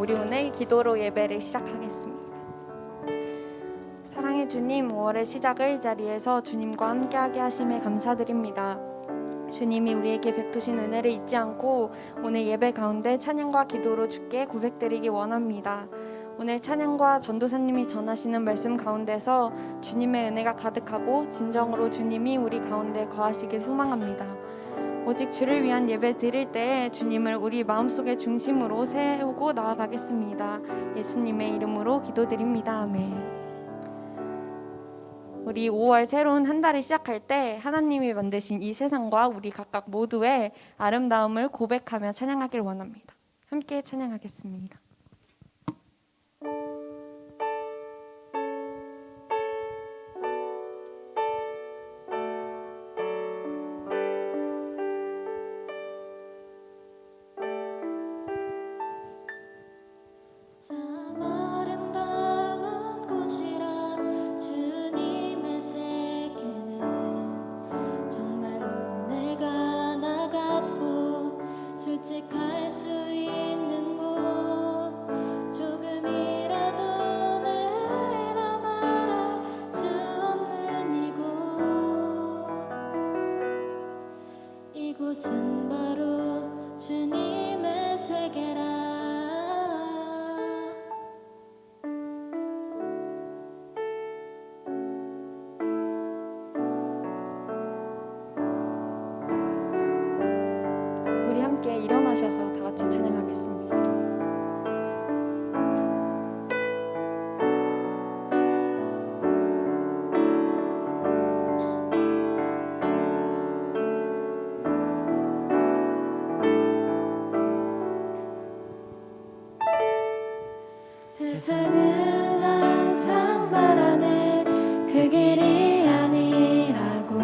우리 오늘 기도로 예배를 시작하겠습니다. 사랑의 주님, 5월의 시작을 이 자리에서 주님과 함께하게 하심에 감사드립니다. 주님이 우리에게 베푸신 은혜를 잊지 않고 오늘 예배 가운데 찬양과 기도로 주께 고백드리기 원합니다. 오늘 찬양과 전도사님이 전하시는 말씀 가운데서 주님의 은혜가 가득하고 진정으로 주님이 우리 가운데 거하시길 소망합니다. 오직 주를 위한 예배 드릴 때 주님을 우리 마음속의 중심으로 세우고 나아가겠습니다. 예수님의 이름으로 기도드립니다. 아멘. 우리 5월 새로운 한 달을 시작할 때 하나님이 만드신 이 세상과 우리 각각 모두의 아름다움을 고백하며 찬양하길 원합니다. 함께 찬양하겠습니다. 솔직할 수 있는 곳, 조금이라도 내라 말할 수 없는 이곳은 바로 주님의 세계라. 우리 함께 일어나셔서 다 같이 찬양하겠습니다. 세상은 항상 말하네 그 길이 아니라고.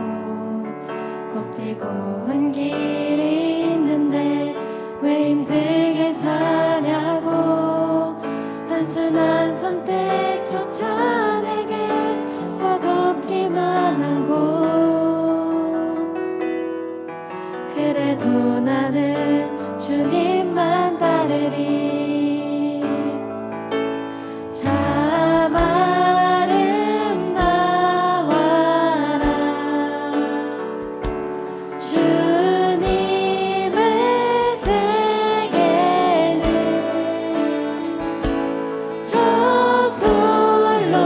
곱디고 온 길이 있는데 왜 힘들게 사냐고. 단순한 선택조차 내게 버겁기만 한 곳. 그래도 나는 주님만 따르리. 참 아름다워라 주님의 세계는. 저솔로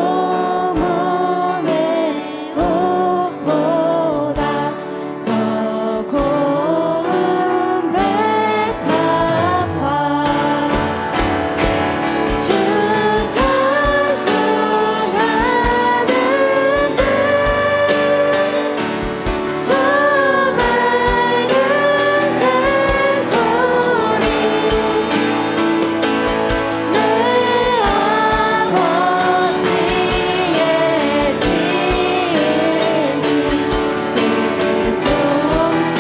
몸의 꽃보다 더 고운 백합화. 주 찬송하는 듯 저 맑은 새소리. 내 아버지의 지으신 그 솜씨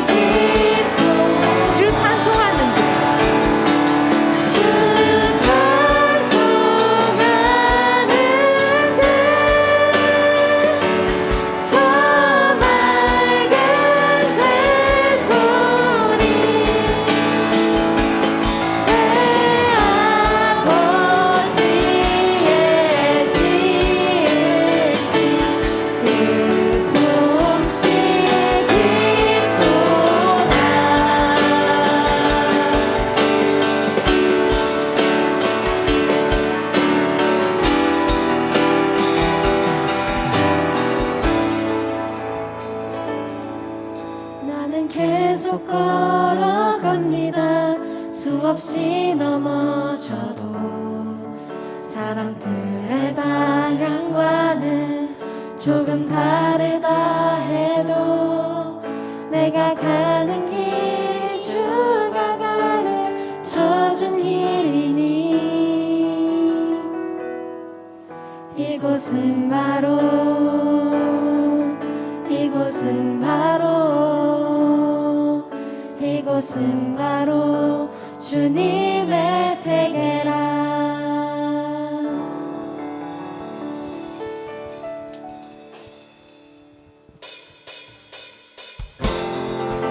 깊고. 주 찬송하는 듯 주 찬송하는 듯 저 맑은 새소리. 내 아버지의 지으신 그 솜씨 깊도다. 나는 계속 걸어갑니다. 수없이 넘어져도 사람들의 방향과는 조금 다르다 해도 내가 가는 길이 주가 가르쳐준 길이니. 이곳은 바로 주님의 세계라.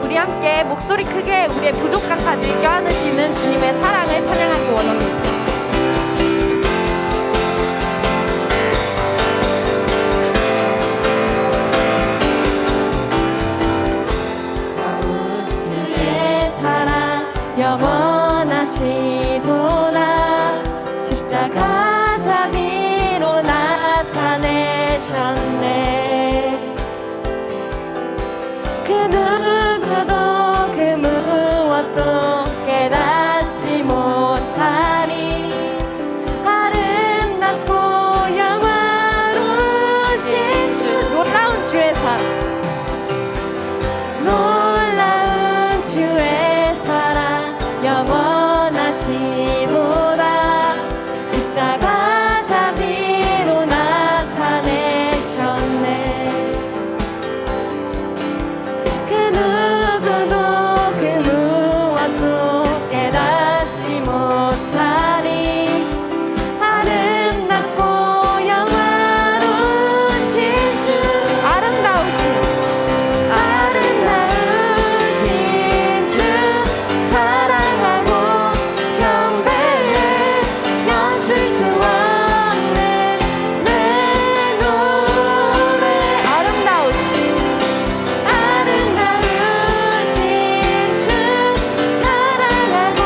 우리 함께 목소리 크게 우리의 부족함까지 껴안으시는 주님의 사랑을 찬양하기 원합니다. 주의 사랑 영원하시도다. 십자가 자비로 나타내셨네. 그 누구도 그 무엇도 깨닫지 못하리. 아름답고 영화로우신 주, 놀라운 주의 사랑, 놀라운 주의 사랑 영원하시도다. 십자가 자비로 나타내셨네. 그 누구도 그 무엇도 깨닫지 못하리. 아름답고 영화로우신 주, 아름다우신 아름다우신 주 사랑하고 경배해. 멈출 수 없는 내 노래. 아름다우신 아름다우신 주 사랑하고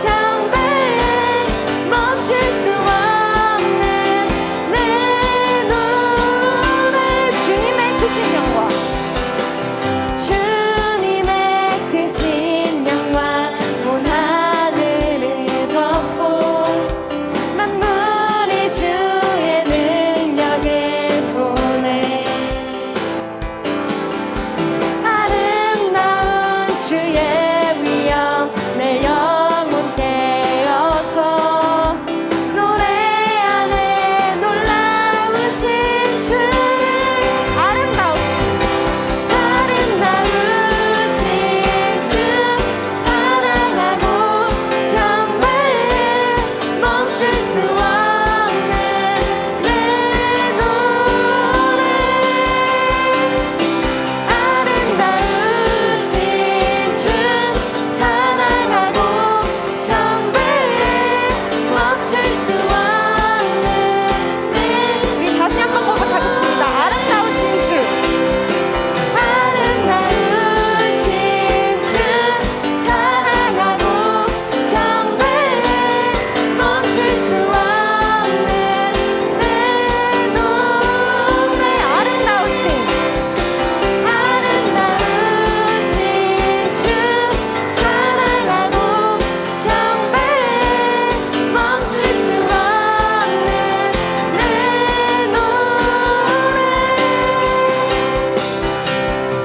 경배해. 멈출 수 없는 내 노래. 주님의 크신 영광, 주님의 크신 영광 온 하늘을 덮고 만물이 주의 능력을 보네. 아름다운 주의 위엄 내 영혼 깨어서 노래하네. 놀라우신 주 아름다우신 아름다우신 주 사랑하고 경배해. 멈출 수 없는 내 노래. 아름다우신 주 사랑하고 경배해. 멈출 수 없는 내 우리 다시 한번 고백하겠습니다. 아름다우신 주, 아름다우신 주 사랑하고 경배해. 멈출 수 없는 내 노래. 아름다우신 아름다우신 주 사랑하고 경배해. 멈출 수 없는 내 노래.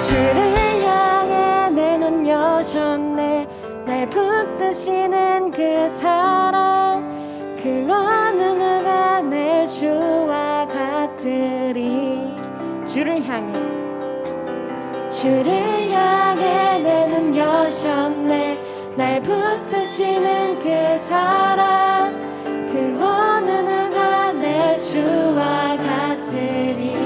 주를 향해 내 눈 여셨네. 날 붙드시는 그 사랑, 그 어느 누가 내 주와 같으리. 주를 향해 주를 향해 내 눈 여셨네. 날 붙드시는 그 사랑, 그 어느 누가 내 주와 같으리.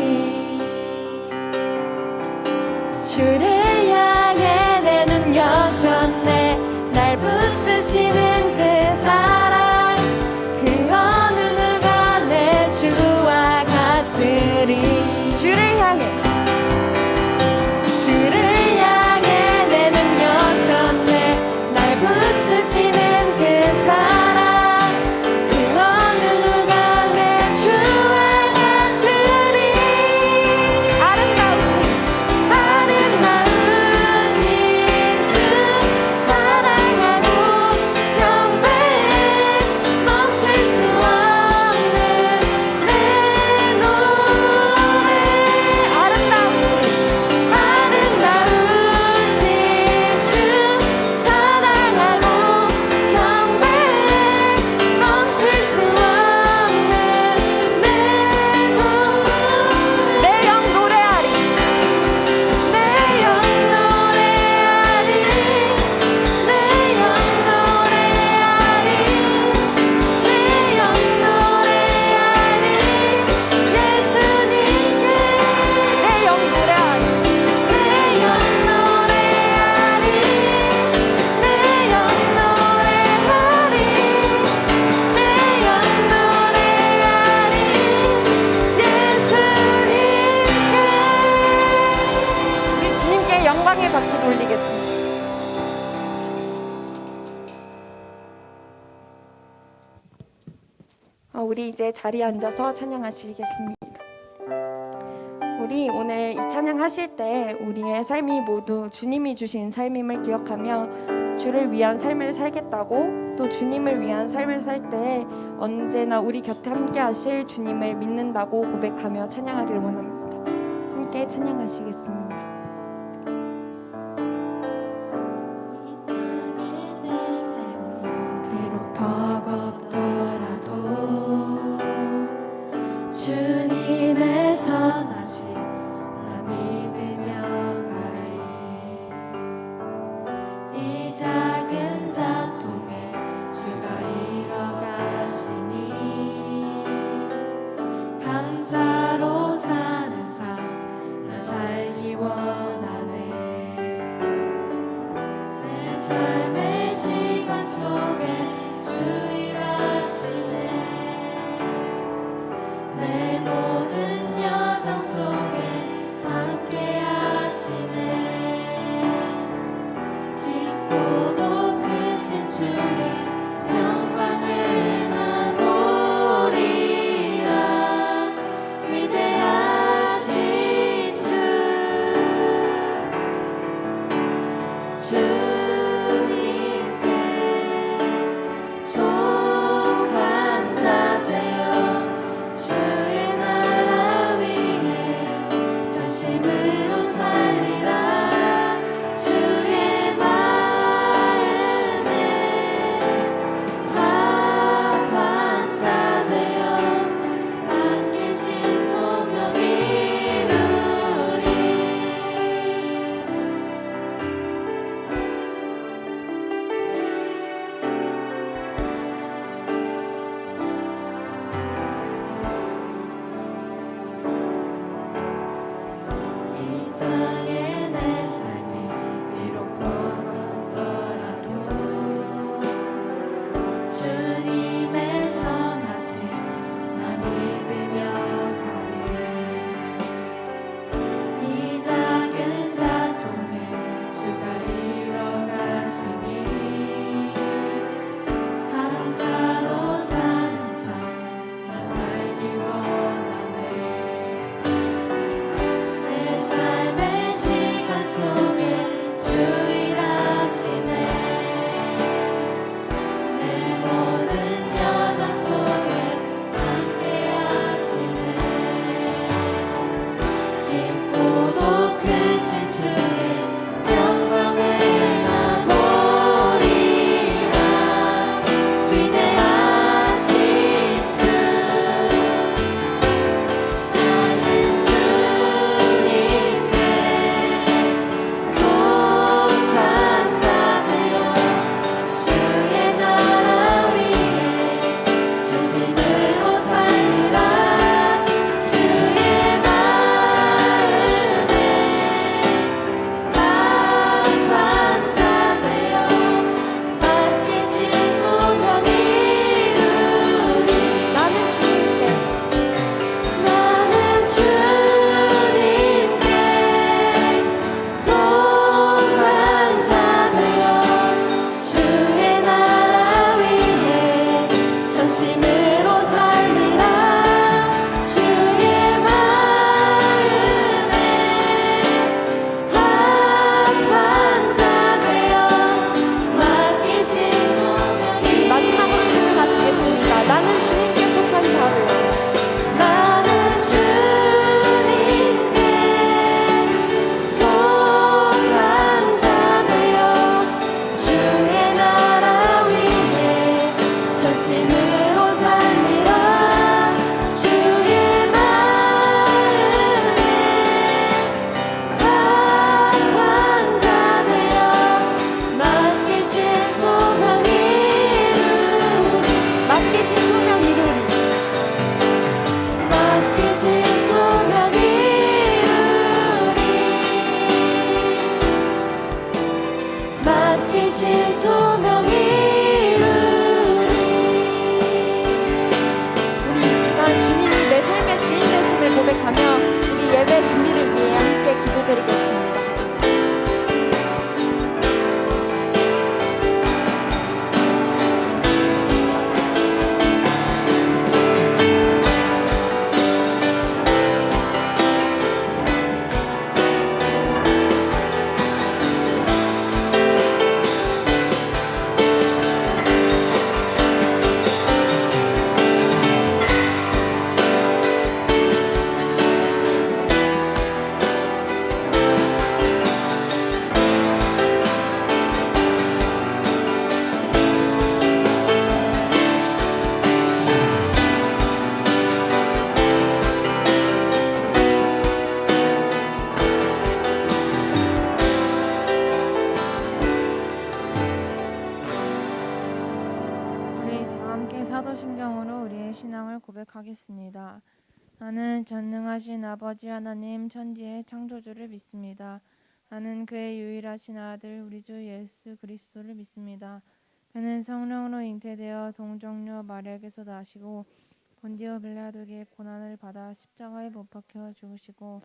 주를 향해 내 눈 여셨네. 날 붙드시는 그 사랑, 그 어느 누가 내 주와 같으리. 주를 향해 주를 향해 내 눈 여셨네. 날 붙드시는 그 사랑, 우리 이제 자리에 앉아서 찬양하시겠습니다. 우리 오늘 이 찬양하실 때 우리의 삶이 모두 주님이 주신 삶임을 기억하며 주를 위한 삶을 살겠다고, 또 주님을 위한 삶을 살 때 언제나 우리 곁에 함께 하실 주님을 믿는다고 고백하며 찬양하기를 원합니다. 함께 찬양하시겠습니다. 비록 버겁더라도 주님의 선하심 나 믿으며 가리. 이 작은 자통에 주가 이뤄가시니 감사로 사는 삶 나 살기 원하네. 내 삶의 시간 속에 주 일하시네. 내 모든 여정 속에 함께 하시네. 깊고도 크신 주의 영광을 나 보리라. 위대하신 주님께 속한 자 되어 주의 나라 위에 전심으로 살리라. 주의 마음에 합한 자 되어 맡기신 소명 이루리. 이 땅에 내 삶이 비록 버겁더라도 주님의 선하심 나 믿으며 가리. 이 작은 자통에 주가 이뤄가시니 감사로 사는 삶 나 살기 원하네. 내 삶의 시간 속에 주 일하시네. 내 모든 여정 속에 함께 하시네. 깊고도 크신 주의 영광을 나 보리라. 위대하신 주 나는 주님께 속한 자 되어 주의 나라 위에 전심으로 살리라. 주의 마음에 합한 자 되어 맡기신 소명 이루리. 나는 주님께 속한 자 되어 주의 나라 위에 전심으로 살리라. 주의 마음에 합한 자 되어 맡기신 소명 이루리. 마지막으로 찬양하시겠습니다. 나는 주님께 속한 자로. 나는 주님께 속한 자 되어 주의 나라 위에 전심으로 살리라. 주의 마음에 합한 자 되어 맡기신 소명 이루리. 맡기신 소명 이루리. 맡기신 소명 이루리. 맡기신 소명 이루리. 우리 이 시간 주님이 내 삶의 주인 되심을 고백하며 우리 예배 준비를 위해 함께 기도드리겠습니다. 사도신경으로 우리의 신앙을 고백하겠습니다. 나는 전능하신 아버지 하나님 천지의 창조주를 믿습니다. 나는 그의 유일하신 아들 우리 주 예수 그리스도를 믿습니다. 그는 성령으로 잉태되어 동정녀 마리아에게서 나시고 본디오 빌라도에게 고난을 받아 십자가에 못 박혀 죽으시고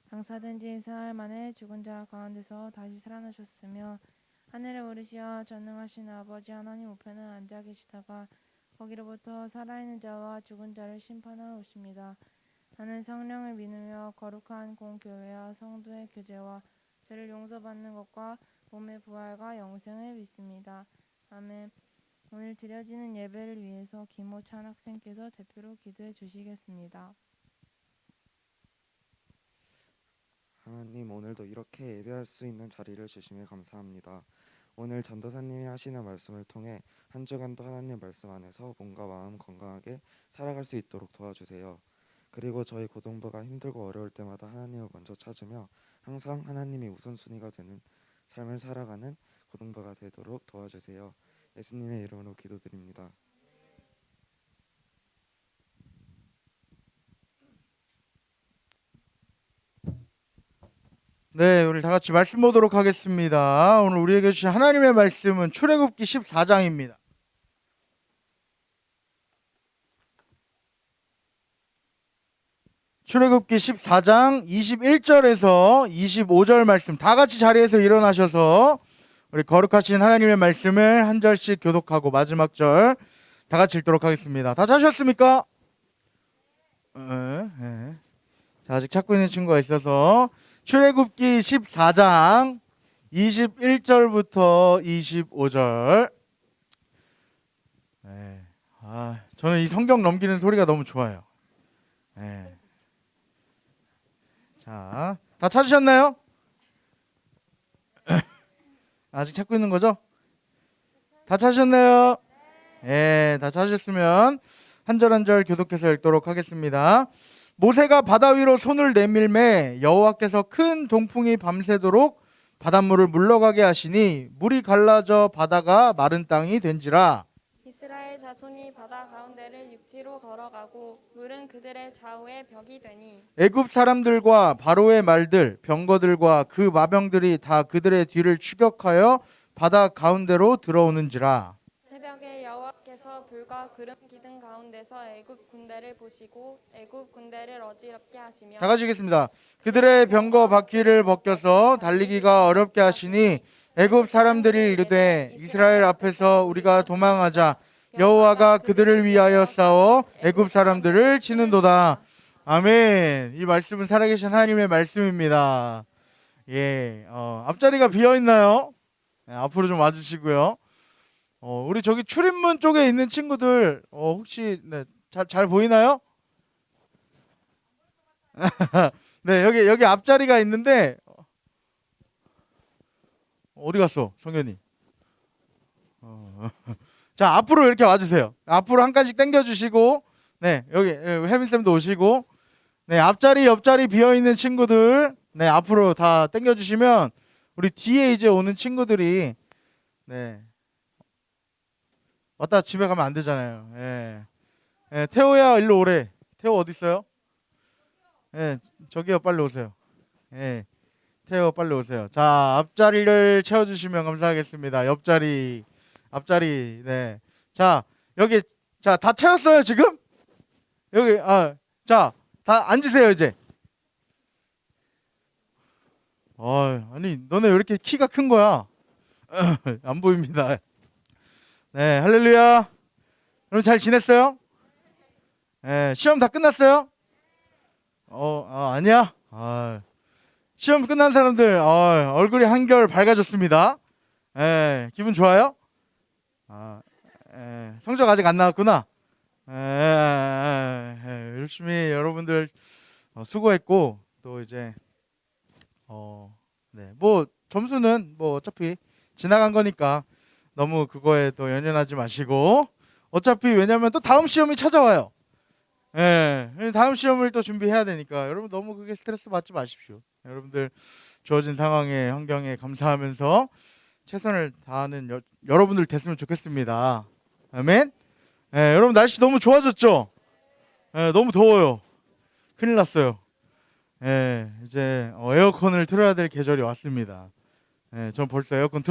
장사된 지 사흘 만에 죽은 자 가운데서 다시 살아나셨으며 하늘에 오르시어 전능하신 아버지 하나님 우편에 앉아 계시다가 거기로부터 살아있는 자와 죽은 자를 심판하러 오십니다. 나는 성령을 믿으며 거룩한 공교회와 성도의 교제와 죄를 용서받는 것과 몸의 부활과 영생을 믿습니다. 아멘. 오늘 드려지는 예배를 위해서 김호찬 학생께서 대표로 기도해 주시겠습니다. 하나님, 오늘도 이렇게 예배할 수 있는 자리를 주심에 감사합니다. 오늘 전도사님이 하시는 말씀을 통해 한 주간도 하나님 말씀 안에서 몸과 마음 건강하게 살아갈 수 있도록 도와주세요. 그리고 저희 고등부가 힘들고 어려울 때마다 하나님을 먼저 찾으며 항상 하나님이 우선순위가 되는 삶을 살아가는 고등부가 되도록 도와주세요. 예수님의 이름으로 기도드립니다. 네, 오늘 다 같이 말씀 보도록 하겠습니다. 오늘 우리에게 주신 하나님의 말씀은 출애굽기 14장입니다. 출애굽기 14장 21절에서 25절 말씀 다 같이 자리에서 일어나셔서 우리 거룩하신 하나님의 말씀을 한 절씩 교독하고 마지막 절 다 같이 읽도록 하겠습니다. 다 찾으셨습니까? 네. 자, 아직 찾고 있는 친구가 있어서 출애굽기 14장 21절부터 25절. 네. 저는 이 성경 넘기는 소리가 너무 좋아요. 네. 자, 다 찾으셨나요? 아직 찾고 있는 거죠? 다 찾으셨나요? 네, 다 찾으셨으면 한 절 한 절 교독해서 읽도록 하겠습니다. 모세가 바다 위로 손을 내밀매 여호와께서 큰 동풍이 밤새도록 바닷물을 물러가게 하시니 물이 갈라져 바다가 마른 땅이 된지라. 이스라엘 자손이 바다 가운데를 육지로 걸어가고 물은 그들의 좌우에 벽이 되니 애굽 사람들과 바로의 말들 병거들과 그 마병들이 다 그들의 뒤를 추격하여 바다 가운데로 들어오는지라. 새벽에 여호와께서 불과 구름 기둥 가운데서 애굽 군대를 보시고 애굽 군대를 어지럽게 하시며 다 같이 읽겠습니다. 그들의 병거 바퀴를 벗겨서 달리기가 어렵게 하시니 애굽 사람들이 이르되 이스라엘 앞에서 우리가 도망하자. 여호와가 그들을 위하여 싸워 애굽 사람들을 치는도다. 아멘. 이 말씀은 살아계신 하나님의 말씀입니다. 예, 앞자리가 비어 있나요? 네, 앞으로 좀 와주시고요. 우리 저기 출입문 쪽에 있는 친구들 혹시 잘 보이나요? 네, 여기 앞자리가 있는데 어디 갔어, 성현이? 자, 앞으로 이렇게 와주세요. 앞으로 한 칸씩 당겨주시고, 네, 여기 혜민쌤도 오시고, 네, 앞자리, 옆자리 비어있는 친구들, 네, 앞으로 다 당겨주시면, 우리 뒤에 이제 오는 친구들이, 네, 왔다 집에 가면 안 되잖아요. 예. 예, 태호야, 일로 오래. 태호 어디 있어요? 예, 저기요, 빨리 오세요. 예, 태호 빨리 오세요. 자, 앞자리를 채워주시면 감사하겠습니다. 옆자리. 앞자리. 네. 자, 여기 자, 다 채웠어요, 지금? 여기 자, 다 앉으세요, 이제. 아니, 너네 왜 이렇게 키가 큰 거야? 안 보입니다. 네, 할렐루야. 여러분 잘 지냈어요? 네, 시험 다 끝났어요? 아니야? 시험 끝난 사람들 얼굴이 한결 밝아졌습니다. 기분 좋아요? 성적 아직 안 나왔구나. 열심히 여러분들 수고했고 또 이제 네, 뭐 점수는 뭐 어차피 지나간 거니까 너무 그거에 또 연연하지 마시고 어차피 왜냐면 또 다음 시험이 찾아와요. 다음 시험을 또 준비해야 되니까 여러분 너무 그게 스트레스 받지 마십시오. 여러분들 주어진 상황에 환경에 감사하면서 최선을 다하는 여러분들 됐으면 좋겠습니다. 아멘. 여러분 날씨 너무 좋아졌죠? 너무 더워요. 큰일 났어요. 이제 에어컨을 틀어야 될 계절이 왔습니다. 전 벌써 에어컨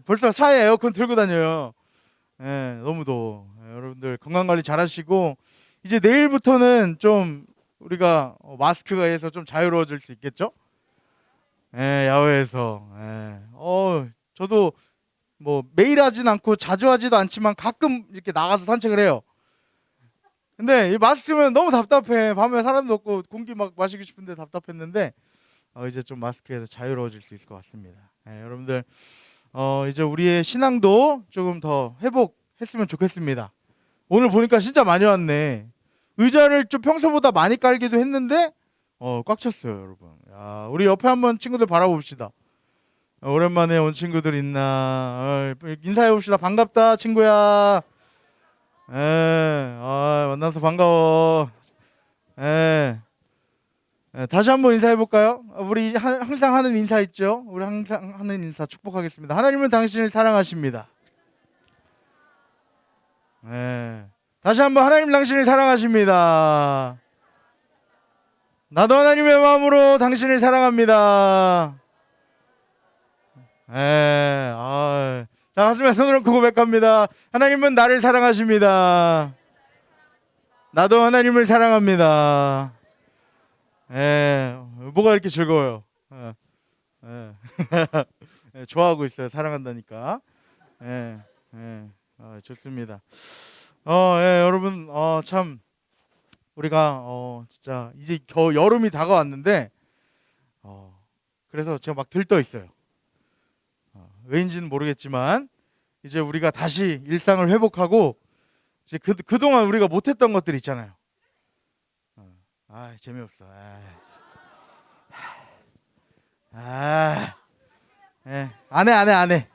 벌써 차에 에어컨 틀고 다녀요. 너무 더워. 여러분들 건강 관리 잘 하시고 이제 내일부터는 좀 우리가 마스크가 해서 좀 자유로워질 수 있겠죠? 야외에서. 저도 뭐 매일 하진 않고 자주 하지도 않지만 가끔 이렇게 나가서 산책을 해요. 근데 이 마스크면 너무 답답해. 밤에 사람도 없고 공기 막 마시고 싶은데 답답했는데 이제 좀 마스크에서 자유로워질 수 있을 것 같습니다. 여러분들 이제 우리의 신앙도 조금 더 회복했으면 좋겠습니다. 오늘 보니까 진짜 많이 왔네. 의자를 좀 평소보다 많이 깔기도 했는데 꽉 찼어요, 여러분. 야, 우리 옆에 한번 친구들 바라봅시다. 오랜만에 온 친구들 있나? 인사해 봅시다. 반갑다, 친구야. 만나서 반가워. 다시 한번 인사해 볼까요? 우리 항상 하는 인사 있죠? 우리 항상 하는 인사 축복하겠습니다. 하나님은 당신을 사랑하십니다. 다시 한번 하나님 당신을 사랑하십니다. 나도 하나님의 마음으로 당신을 사랑합니다. 자, 하지만 손으로 고백합니다. 하나님은 나를 사랑하십니다. 나도 하나님을 사랑합니다. 뭐가 이렇게 즐거워요? 좋아하고 있어요. 사랑한다니까. 좋습니다. 여러분, 참 우리가 진짜 이제 여름이 다가왔는데 그래서 제가 막 들떠 있어요. 왜인지는 모르겠지만 이제 우리가 다시 일상을 회복하고 이제 그동안 우리가 못했던 것들 있잖아요. 재미없어. 안 해.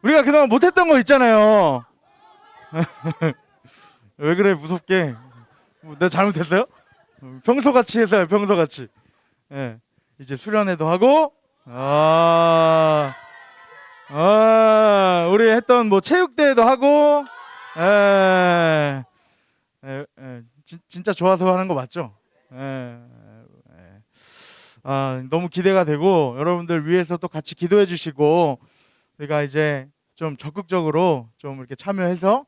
우리가 그동안 못했던 거 있잖아요. 왜 그래 무섭게? 내가 잘못했어요? 평소같이 해서요. 평소같이. 이제 수련회도 하고 우리 했던 뭐 체육대회도 하고 진짜 좋아서 하는 거 맞죠? 너무 기대가 되고 여러분들 위해서 또 같이 기도해 주시고 우리가 이제 좀 적극적으로 좀 이렇게 참여해서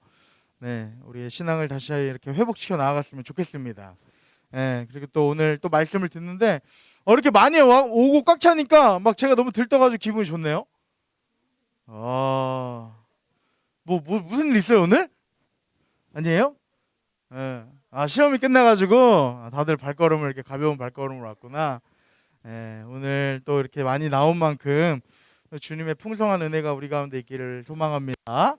우리의 신앙을 다시 이렇게 회복시켜 나아갔으면 좋겠습니다. 그리고 또 오늘 또 말씀을 듣는데 이렇게 많이 오고 꽉 차니까 막 제가 너무 들떠가지고 기분이 좋네요. 무슨 일 있어요 오늘? 아니에요? 시험이 끝나가지고 다들 발걸음을 이렇게 가벼운 발걸음으로 왔구나. 오늘 또 이렇게 많이 나온 만큼 주님의 풍성한 은혜가 우리 가운데 있기를 소망합니다.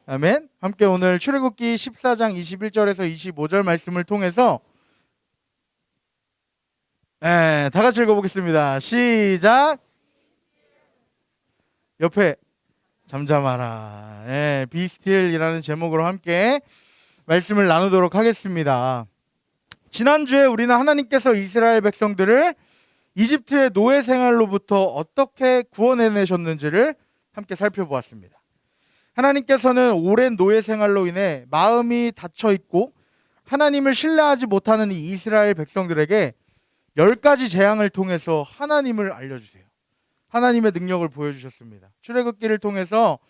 아멘. 함께 오늘 출애굽기 14장 21절에서 25절 말씀을 통해서 다 같이 읽어보겠습니다. 시작. 옆에 잠잠하라. Be still이라는 제목으로 함께 말씀을 나누도록 하겠습니다. 지난주에 우리는 하나님께서 이스라엘 백성들을 이집트의 노예 생활로부터 어떻게 구원해내셨는지를 함께 살펴보았습니다. 하나님께서는 오랜 노예 생활로 인해 마음이 닫혀 있고 하나님을 신뢰하지 못하는 이 이스라엘 백성들에게 10가지 재앙을 통해서 하나님을 알려주세요. 하나님의 능력을 보여주셨습니다. 출애굽기를 통해서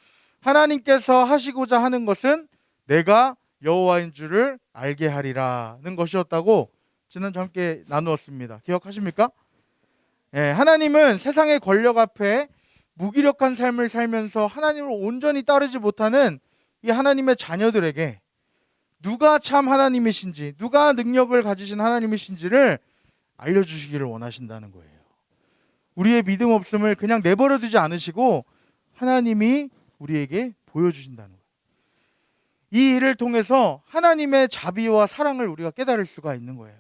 하나님께서 하시고자 하는 것은 내가 여호와인 줄을 알게 하리라는 것이었다고 지난주 함께 나누었습니다. 기억하십니까? 하나님은 세상의 권력 앞에 무기력한 삶을 살면서 하나님을 온전히 따르지 못하는 이 하나님의 자녀들에게 누가 참 하나님이신지, 누가 능력을 가지신 하나님이신지를 알려주시기를 원하신다는 거예요. 우리의 믿음 없음을 그냥 내버려 두지 않으시고 하나님이 우리에게 보여주신다는 거예요. 이 일을 통해서 하나님의 자비와 사랑을 우리가 깨달을 수가 있는 거예요.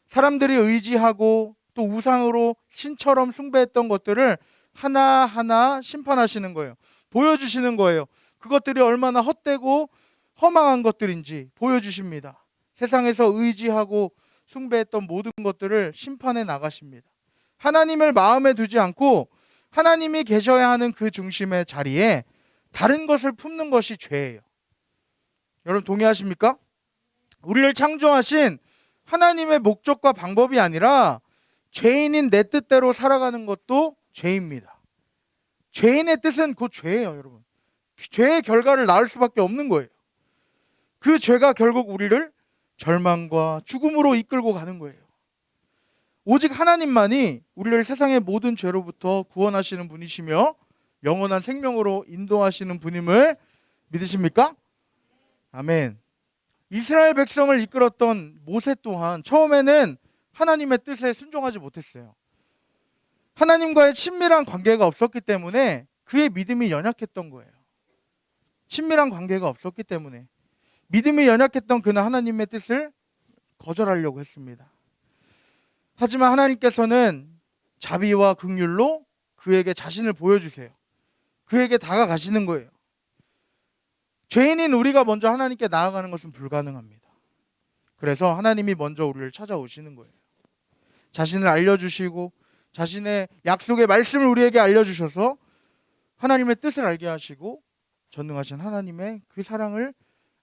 사람들이 의지하고 또 우상으로 신처럼 숭배했던 것들을 하나하나 심판하시는 거예요. 보여주시는 거예요. 그것들이 얼마나 헛되고 허망한 것들인지 보여주십니다. 세상에서 의지하고 숭배했던 모든 것들을 심판해 나가십니다. 하나님을 마음에 두지 않고 하나님이 계셔야 하는 그 중심의 자리에 다른 것을 품는 것이 죄예요. 여러분 동의하십니까? 우리를 창조하신 하나님의 목적과 방법이 아니라 죄인인 내 뜻대로 살아가는 것도 죄입니다. 죄인의 뜻은 곧 죄예요, 여러분. 죄의 결과를 낳을 수밖에 없는 거예요. 그 죄가 결국 우리를 절망과 죽음으로 이끌고 가는 거예요. 오직 하나님만이 우리를 세상의 모든 죄로부터 구원하시는 분이시며 영원한 생명으로 인도하시는 분임을 믿으십니까? 아멘. 이스라엘 백성을 이끌었던 모세 또한 처음에는 하나님의 뜻에 순종하지 못했어요. 하나님과의 친밀한 관계가 없었기 때문에 그의 믿음이 연약했던 거예요. 친밀한 관계가 없었기 때문에 믿음이 연약했던 그는 하나님의 뜻을 거절하려고 했습니다. 하지만 하나님께서는 자비와 긍휼로 그에게 자신을 보여주세요. 그에게 다가가시는 거예요. 죄인인 우리가 먼저 하나님께 나아가는 것은 불가능합니다. 그래서 하나님이 먼저 우리를 찾아오시는 거예요. 자신을 알려주시고 자신의 약속의 말씀을 우리에게 알려주셔서 하나님의 뜻을 알게 하시고 전능하신 하나님의 그 사랑을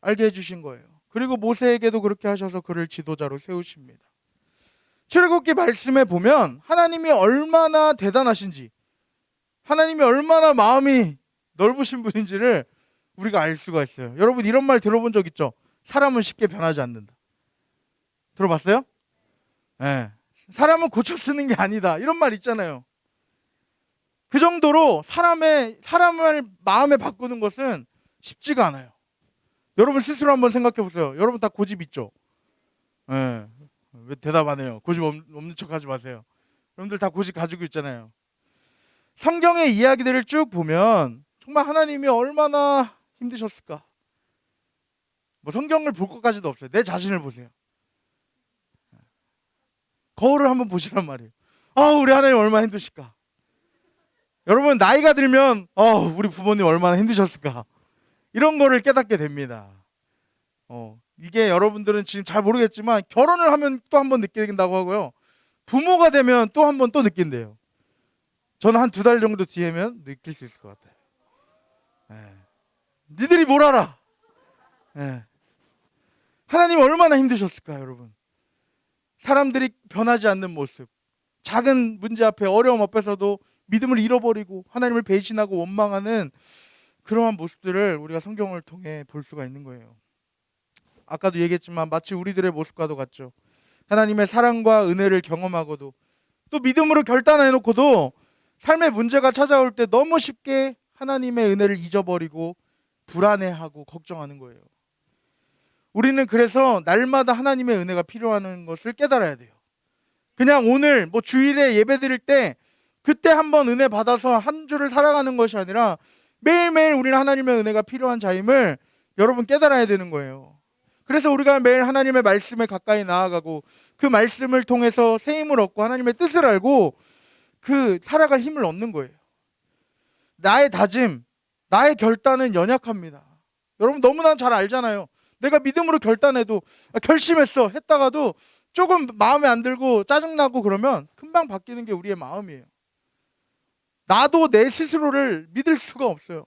알게 해주신 거예요. 그리고 모세에게도 그렇게 하셔서 그를 지도자로 세우십니다. 출애굽기 말씀에 보면 하나님이 얼마나 대단하신지, 하나님이 얼마나 마음이 넓으신 분인지를 우리가 알 수가 있어요. 여러분 이런 말 들어본 적 있죠? 사람은 쉽게 변하지 않는다. 들어봤어요? 네. 사람은 고쳐 쓰는 게 아니다. 이런 말 있잖아요. 그 정도로 사람을 마음에 바꾸는 것은 쉽지가 않아요. 여러분 스스로 한번 생각해 보세요. 여러분 다 고집 있죠? 네. 왜 대답 안 해요? 고집 없는 척 하지 마세요. 여러분들 다 고집 가지고 있잖아요. 성경의 이야기들을 쭉 보면 정말 하나님이 얼마나 힘드셨을까? 뭐 성경을 볼 것까지도 없어요. 내 자신을 보세요. 거울을 한번 보시란 말이에요. 우리 하나님 얼마나 힘드실까? 여러분 나이가 들면 우리 부모님 얼마나 힘드셨을까? 이런 거를 깨닫게 됩니다. 이게 여러분들은 지금 잘 모르겠지만 결혼을 하면 또 한 번 느낀다고 하고요. 부모가 되면 또 한 번 또 느낀대요. 저는 한 2달 정도 뒤에면 느낄 수 있을 것 같아요. 니들이 뭘 알아? 하나님 얼마나 힘드셨을까 여러분. 사람들이 변하지 않는 모습, 작은 문제 앞에 어려움 앞에서도 믿음을 잃어버리고 하나님을 배신하고 원망하는 그러한 모습들을 우리가 성경을 통해 볼 수가 있는 거예요. 아까도 얘기했지만 마치 우리들의 모습과도 같죠. 하나님의 사랑과 은혜를 경험하고도 또 믿음으로 결단해놓고도 삶의 문제가 찾아올 때 너무 쉽게 하나님의 은혜를 잊어버리고 불안해하고 걱정하는 거예요. 우리는 그래서 날마다 하나님의 은혜가 필요한 것을 깨달아야 돼요. 그냥 오늘 주일에 예배 드릴 때 그때 한번 은혜 받아서 한 주를 살아가는 것이 아니라 매일매일 우리는 하나님의 은혜가 필요한 자임을 여러분 깨달아야 되는 거예요. 그래서 우리가 매일 하나님의 말씀에 가까이 나아가고 그 말씀을 통해서 새 힘을 얻고 하나님의 뜻을 알고 그 살아갈 힘을 얻는 거예요. 나의 다짐, 나의 결단은 연약합니다. 여러분 너무나 잘 알잖아요. 내가 믿음으로 결단해도 결심했어 했다가도 조금 마음에 안 들고 짜증나고 그러면 금방 바뀌는 게 우리의 마음이에요. 나도 내 스스로를 믿을 수가 없어요.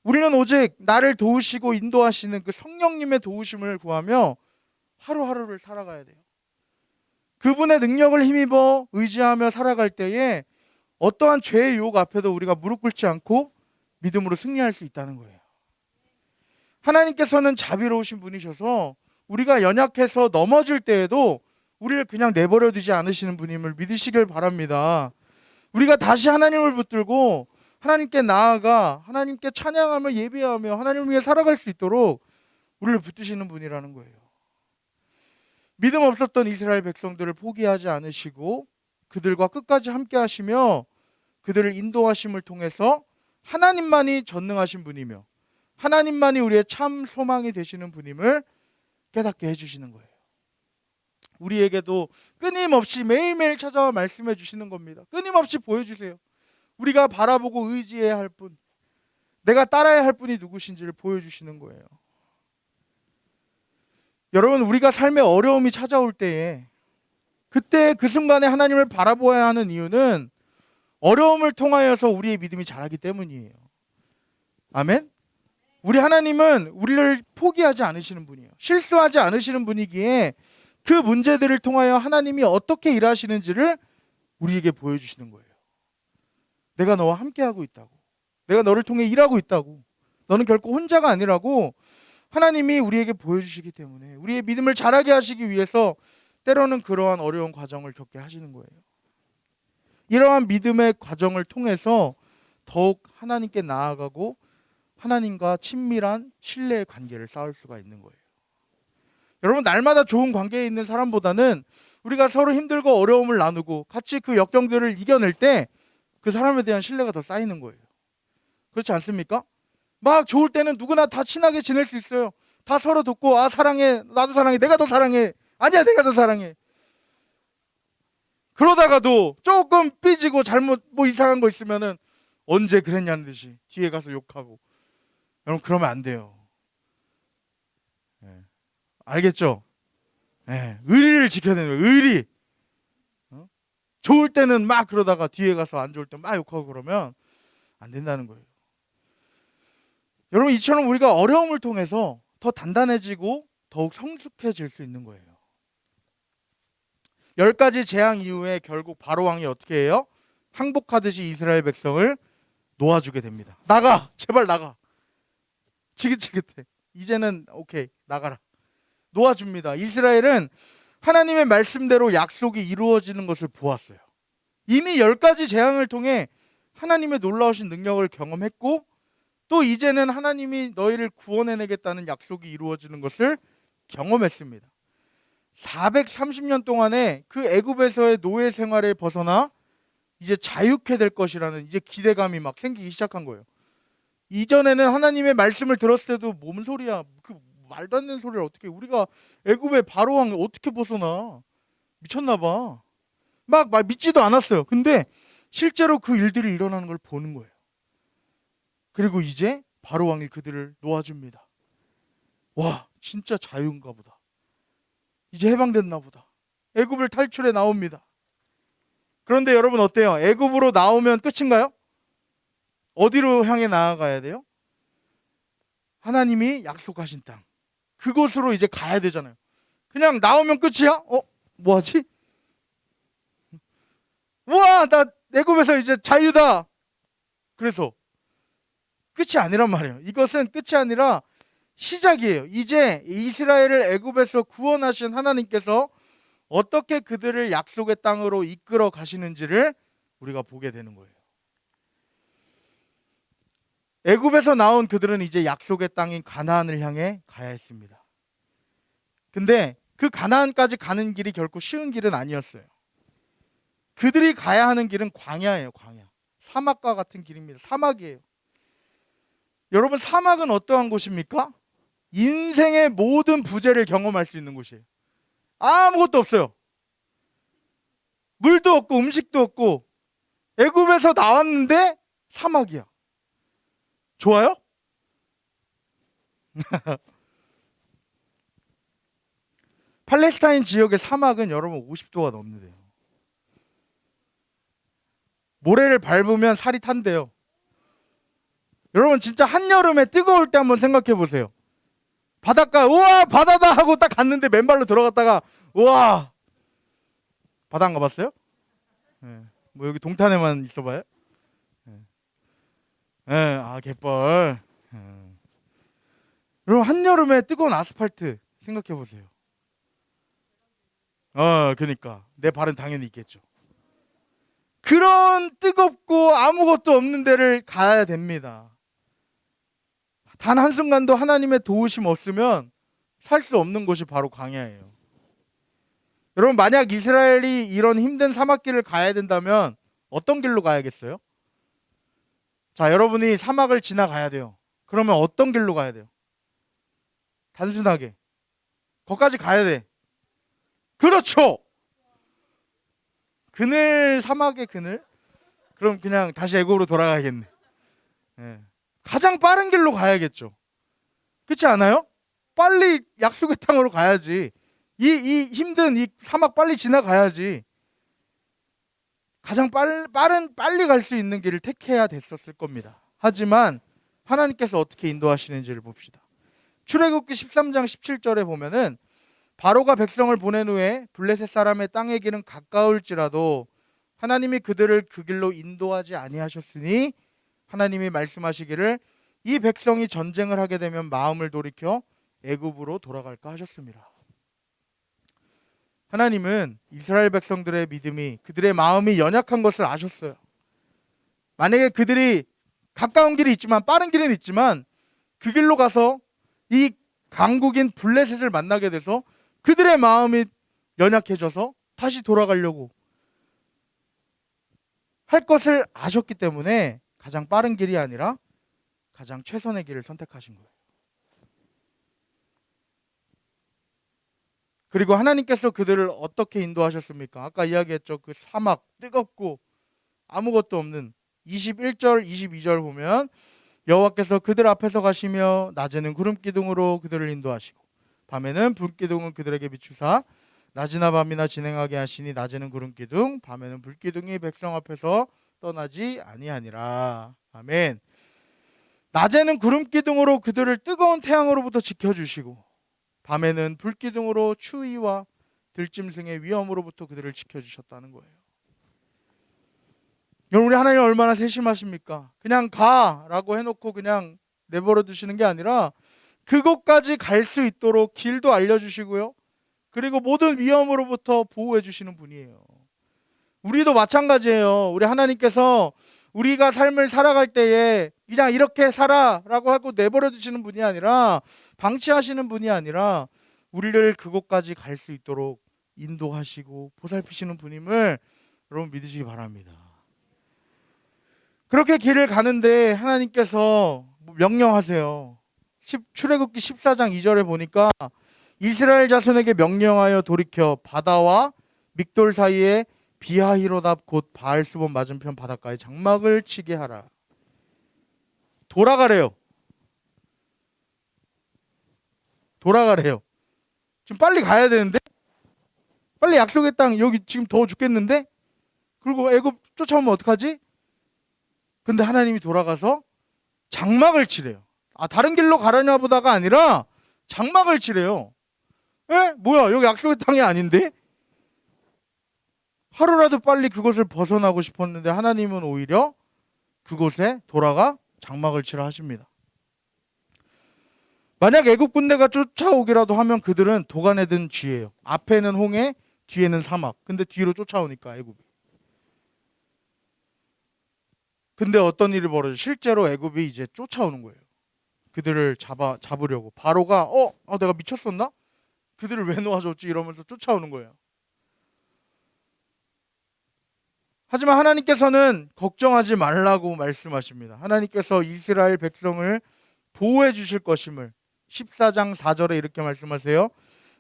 우리는 오직 나를 도우시고 인도하시는 그 성령님의 도우심을 구하며 하루하루를 살아가야 돼요. 그분의 능력을 힘입어 의지하며 살아갈 때에 어떠한 죄의 유혹 앞에도 우리가 무릎 꿇지 않고 믿음으로 승리할 수 있다는 거예요. 하나님께서는 자비로우신 분이셔서 우리가 연약해서 넘어질 때에도 우리를 그냥 내버려 두지 않으시는 분임을 믿으시길 바랍니다. 우리가 다시 하나님을 붙들고 하나님께 나아가 하나님께 찬양하며 예배하며 하나님을 위해 살아갈 수 있도록 우리를 붙드시는 분이라는 거예요. 믿음 없었던 이스라엘 백성들을 포기하지 않으시고 그들과 끝까지 함께 하시며 그들을 인도하심을 통해서 하나님만이 전능하신 분이며 하나님만이 우리의 참 소망이 되시는 분임을 깨닫게 해주시는 거예요. 우리에게도 끊임없이 매일매일 찾아와 말씀해 주시는 겁니다. 끊임없이 보여주세요. 우리가 바라보고 의지해야 할 분, 내가 따라야 할 분이 누구신지를 보여주시는 거예요. 여러분 우리가 삶에 어려움이 찾아올 때에 그때 그 순간에 하나님을 바라보아야 하는 이유는 어려움을 통하여서 우리의 믿음이 자라기 때문이에요. 아멘. 우리 하나님은 우리를 포기하지 않으시는 분이에요. 실수하지 않으시는 분이기에 그 문제들을 통하여 하나님이 어떻게 일하시는지를 우리에게 보여주시는 거예요. 내가 너와 함께하고 있다고. 내가 너를 통해 일하고 있다고. 너는 결코 혼자가 아니라고 하나님이 우리에게 보여주시기 때문에 우리의 믿음을 자라게 하시기 위해서 때로는 그러한 어려운 과정을 겪게 하시는 거예요. 이러한 믿음의 과정을 통해서 더욱 하나님께 나아가고 하나님과 친밀한 신뢰의 관계를 쌓을 수가 있는 거예요. 여러분, 날마다 좋은 관계에 있는 사람보다는 우리가 서로 힘들고 어려움을 나누고 같이 그 역경들을 이겨낼 때 그 사람에 대한 신뢰가 더 쌓이는 거예요. 그렇지 않습니까? 막 좋을 때는 누구나 다 친하게 지낼 수 있어요. 다 서로 돕고, 아 사랑해, 나도 사랑해, 내가 더 사랑해, 아니야 내가 더 사랑해. 그러다가도 조금 삐지고 잘못 뭐 이상한 거 있으면은 언제 그랬냐는 듯이 뒤에 가서 욕하고. 여러분, 그러면 안 돼요. 알겠죠? 의리를 지켜야 되는 거예요. 의리. 좋을 때는 막 그러다가 뒤에 가서 안 좋을 때 막 욕하고 그러면 안 된다는 거예요. 여러분, 이처럼 우리가 어려움을 통해서 더 단단해지고 더욱 성숙해질 수 있는 거예요. 10가지 재앙 이후에 결국 바로왕이 어떻게 해요? 항복하듯이 이스라엘 백성을 놓아주게 됩니다. 나가! 제발 나가! 지긋지긋해. 이제는 오케이, 나가라. 놓아줍니다. 이스라엘은 하나님의 말씀대로 약속이 이루어지는 것을 보았어요. 이미 10가지 재앙을 통해 하나님의 놀라우신 능력을 경험했고, 또 이제는 하나님이 너희를 구원해내겠다는 약속이 이루어지는 것을 경험했습니다. 430년 동안에 그 애굽에서의 노예 생활에 벗어나 이제 자유케 될 것이라는 이제 기대감이 막 생기기 시작한 거예요. 이전에는 하나님의 말씀을 들었을 때도 뭔 소리야, 그 말도 안 되는 소리를 어떻게, 우리가 애굽의 바로왕 어떻게 벗어나, 미쳤나 봐. 막 믿지도 않았어요. 근데 실제로 그 일들이 일어나는 걸 보는 거예요. 그리고 이제 바로왕이 그들을 놓아줍니다. 와, 진짜 자유인가 보다. 이제 해방됐나 보다. 애굽을 탈출해 나옵니다. 그런데 여러분 어때요? 애굽으로 나오면 끝인가요? 어디로 향해 나아가야 돼요? 하나님이 약속하신 땅, 그곳으로 이제 가야 되잖아요. 그냥 나오면 끝이야? 뭐하지? 우와, 나 애굽에서 이제 자유다. 그래서 끝이 아니란 말이에요. 이것은 끝이 아니라 시작이에요. 이제 이스라엘을 애굽에서 구원하신 하나님께서 어떻게 그들을 약속의 땅으로 이끌어 가시는지를 우리가 보게 되는 거예요. 애굽에서 나온 그들은 이제 약속의 땅인 가나안을 향해 가야 했습니다. 근데 그 가나안까지 가는 길이 결코 쉬운 길은 아니었어요. 그들이 가야 하는 길은 광야예요. 광야. 사막과 같은 길입니다. 사막이에요. 여러분, 사막은 어떠한 곳입니까? 인생의 모든 부재를 경험할 수 있는 곳이에요. 아무것도 없어요. 물도 없고 음식도 없고 애굽에서 나왔는데 사막이야. 좋아요? 팔레스타인 지역의 사막은 여러분 50도가 넘는데요. 모래를 밟으면 살이 탄대요. 여러분, 진짜 한여름에 뜨거울 때 한번 생각해 보세요. 바닷가, 우와 바다다 하고 딱 갔는데 맨발로 들어갔다가 우와, 바다 안 가봤어요? 뭐 여기 동탄에만 있어봐요? 갯벌. 여러분, 한여름에 뜨거운 아스팔트 생각해 보세요. 그러니까 내 발은 당연히 있겠죠. 그런 뜨겁고 아무것도 없는 데를 가야 됩니다. 단 한순간도 하나님의 도우심 없으면 살 수 없는 곳이 바로 광야예요. 여러분, 만약 이스라엘이 이런 힘든 사막길을 가야 된다면 어떤 길로 가야겠어요? 자, 여러분이 사막을 지나가야 돼요. 그러면 어떤 길로 가야 돼요? 단순하게 거기까지 가야 돼. 그렇죠. 그늘, 사막의 그늘? 그럼 그냥 다시 애굽으로 돌아가야겠네. 가장 빠른 길로 가야겠죠. 그렇지 않아요? 빨리 약속의 땅으로 가야지. 이 힘든 이 사막 빨리 지나가야지. 가장 빨리 갈 수 있는 길을 택해야 됐었을 겁니다. 하지만 하나님께서 어떻게 인도하시는지를 봅시다. 출애굽기 13장 17절에 보면은 바로가 백성을 보낸 후에 블레셋 사람의 땅의 길은 가까울지라도 하나님이 그들을 그 길로 인도하지 아니하셨으니 하나님이 말씀하시기를 이 백성이 전쟁을 하게 되면 마음을 돌이켜 애굽으로 돌아갈까 하셨습니다. 하나님은 이스라엘 백성들의 믿음이, 그들의 마음이 연약한 것을 아셨어요. 만약에 그들이 가까운 길이 있지만, 빠른 길은 있지만 그 길로 가서 이 강국인 블레셋을 만나게 돼서 그들의 마음이 연약해져서 다시 돌아가려고 할 것을 아셨기 때문에 가장 빠른 길이 아니라 가장 최선의 길을 선택하신 거예요. 그리고 하나님께서 그들을 어떻게 인도하셨습니까? 아까 이야기했죠. 그 사막, 뜨겁고 아무것도 없는 21절, 22절 보면 여호와께서 그들 앞에서 가시며 낮에는 구름 기둥으로 그들을 인도하시고 밤에는 불 기둥을 그들에게 비추사 낮이나 밤이나 진행하게 하시니 낮에는 구름 기둥, 밤에는 불 기둥이 백성 앞에서 떠나지 아니하니라. 아멘. 낮에는 구름 기둥으로 그들을 뜨거운 태양으로부터 지켜주시고 밤에는 불 기둥으로 추위와 들짐승의 위험으로부터 그들을 지켜주셨다는 거예요. 여러분, 우리 하나님 얼마나 세심하십니까? 그냥 가라고 해놓고 그냥 내버려 두시는 게 아니라 그곳까지 갈 수 있도록 길도 알려주시고요. 그리고 모든 위험으로부터 보호해 주시는 분이에요. 우리도 마찬가지예요. 우리 하나님께서 우리가 삶을 살아갈 때에 그냥 이렇게 살아라고 하고 내버려 두시는 분이 아니라, 방치하시는 분이 아니라 우리를 그곳까지 갈 수 있도록 인도하시고 보살피시는 분임을 여러분 믿으시기 바랍니다. 그렇게 길을 가는데 하나님께서 명령하세요. 출애굽기 14장 2절에 보니까 이스라엘 자손에게 명령하여 돌이켜 바다와 믹돌 사이에 비하히로답 곧 바알스본 맞은편 바닷가에 장막을 치게 하라. 돌아가래요. 돌아가래요. 지금 빨리 가야 되는데, 빨리 약속의 땅, 여기 지금 더워 죽겠는데, 그리고 애굽 쫓아오면 어떡하지? 근데 하나님이 돌아가서 장막을 치래요. 다른 길로 가려나 보다가 아니라 장막을 치래요. 에? 뭐야, 여기 약속의 땅이 아닌데? 하루라도 빨리 그것을 벗어나고 싶었는데 하나님은 오히려 그곳에 돌아가 장막을 치라 하십니다. 만약 애굽 군대가 쫓아오기라도 하면 그들은 도가내든 쥐예요. 앞에는 홍해, 뒤에는 사막. 근데 뒤로 쫓아오니까 애굽이. 근데 어떤 일이 벌어져? 실제로 애굽이 이제 쫓아오는 거예요. 그들을 잡으려고. 바로가 내가 미쳤었나? 그들을 왜 놓아줬지? 이러면서 쫓아오는 거예요. 하지만 하나님께서는 걱정하지 말라고 말씀하십니다. 하나님께서 이스라엘 백성을 보호해 주실 것임을 14장 4절에 이렇게 말씀하세요.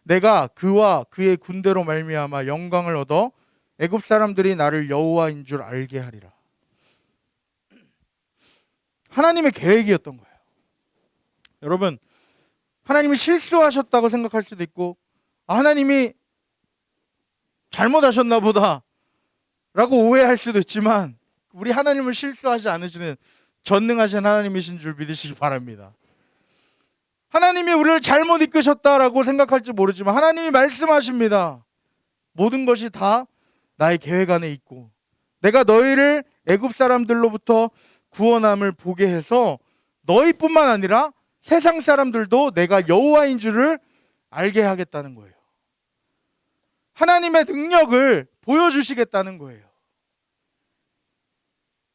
내가 그와 그의 군대로 말미암아 영광을 얻어 애굽 사람들이 나를 여호와인 줄 알게 하리라. 하나님의 계획이었던 거예요. 여러분, 하나님이 실수하셨다고 생각할 수도 있고, 하나님이 잘못하셨나 보다 라고 오해할 수도 있지만, 우리 하나님을 실수하지 않으시는 전능하신 하나님이신 줄 믿으시기 바랍니다. 하나님이 우리를 잘못 이끄셨다라고 생각할지 모르지만 하나님이 말씀하십니다. 모든 것이 다 나의 계획 안에 있고 내가 너희를 애굽 사람들로부터 구원함을 보게 해서 너희뿐만 아니라 세상 사람들도 내가 여호와인 줄을 알게 하겠다는 거예요. 하나님의 능력을 보여주시겠다는 거예요.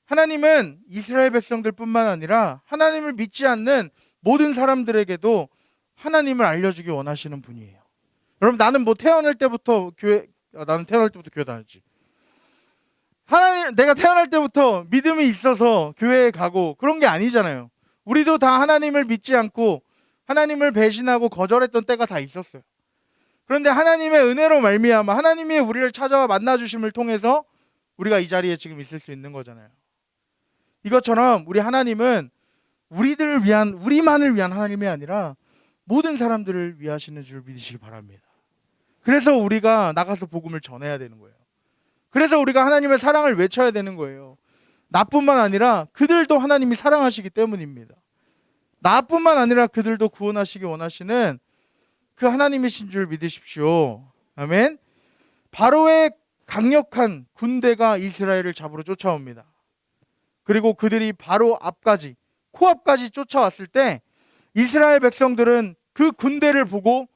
하나님은 이스라엘 백성들뿐만 아니라 하나님을 믿지 않는 모든 사람들에게도 하나님을 알려주기 원하시는 분이에요. 여러분, 나는 태어날 때부터 교회 다녔지. 내가 태어날 때부터 믿음이 있어서 교회에 가고 그런 게 아니잖아요. 우리도 다 하나님을 믿지 않고 하나님을 배신하고 거절했던 때가 다 있었어요. 그런데 하나님의 은혜로 말미암아 하나님이 우리를 찾아와 만나주심을 통해서 우리가 이 자리에 지금 있을 수 있는 거잖아요. 이것처럼 우리 하나님은 우리만을 위한 하나님이 아니라 모든 사람들을 위하시는 줄 믿으시기 바랍니다. 그래서 우리가 나가서 복음을 전해야 되는 거예요. 그래서 우리가 하나님의 사랑을 외쳐야 되는 거예요. 나뿐만 아니라 그들도 하나님이 사랑하시기 때문입니다. 나뿐만 아니라 그들도 구원하시기 원하시는 그 하나님이신 줄 믿으십시오. 아멘. 바로의 강력한 군대가 이스라엘을 잡으러 쫓아옵니다. 그리고 그들이 바로 앞까지, 코앞까지 쫓아왔을 때 이스라엘 백성들은 그 군대를 보고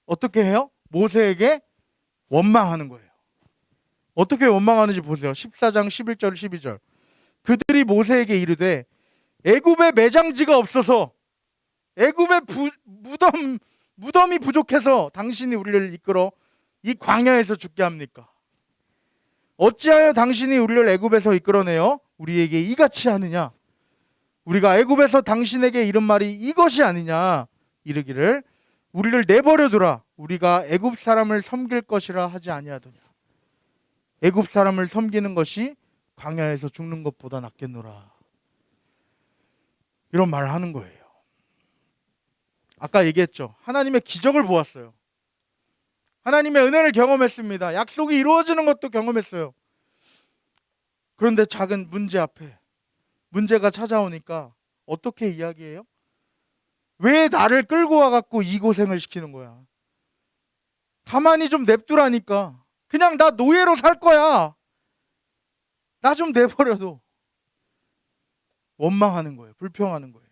어떻게 해요? 모세에게 원망하는 거예요. 어떻게 원망하는지 보세요. 14장 11절 12절. 그들이 모세에게 이르되 애굽에 매장지가 없어서 애굽의 무덤이 부족해서 당신이 우리를 이끌어 이 광야에서 죽게 합니까? 어찌하여 당신이 우리를 애굽에서 이끌어내어 우리에게 이같이 하느냐? 우리가 애굽에서 당신에게 이른 말이 이것이 아니냐? 이르기를 우리를 내버려두라. 우리가 애굽 사람을 섬길 것이라 하지 아니하더냐. 애굽 사람을 섬기는 것이 광야에서 죽는 것보다 낫겠노라. 이런 말을 하는 거예요. 아까 얘기했죠. 하나님의 기적을 보았어요. 하나님의 은혜를 경험했습니다. 약속이 이루어지는 것도 경험했어요. 그런데 작은 문제 앞에 문제가 찾아오니까 어떻게 이야기해요? 왜 나를 끌고 와갖고 이 고생을 시키는 거야? 가만히 좀 냅두라니까. 그냥 나 노예로 살 거야. 나 좀 내버려둬. 원망하는 거예요. 불평하는 거예요.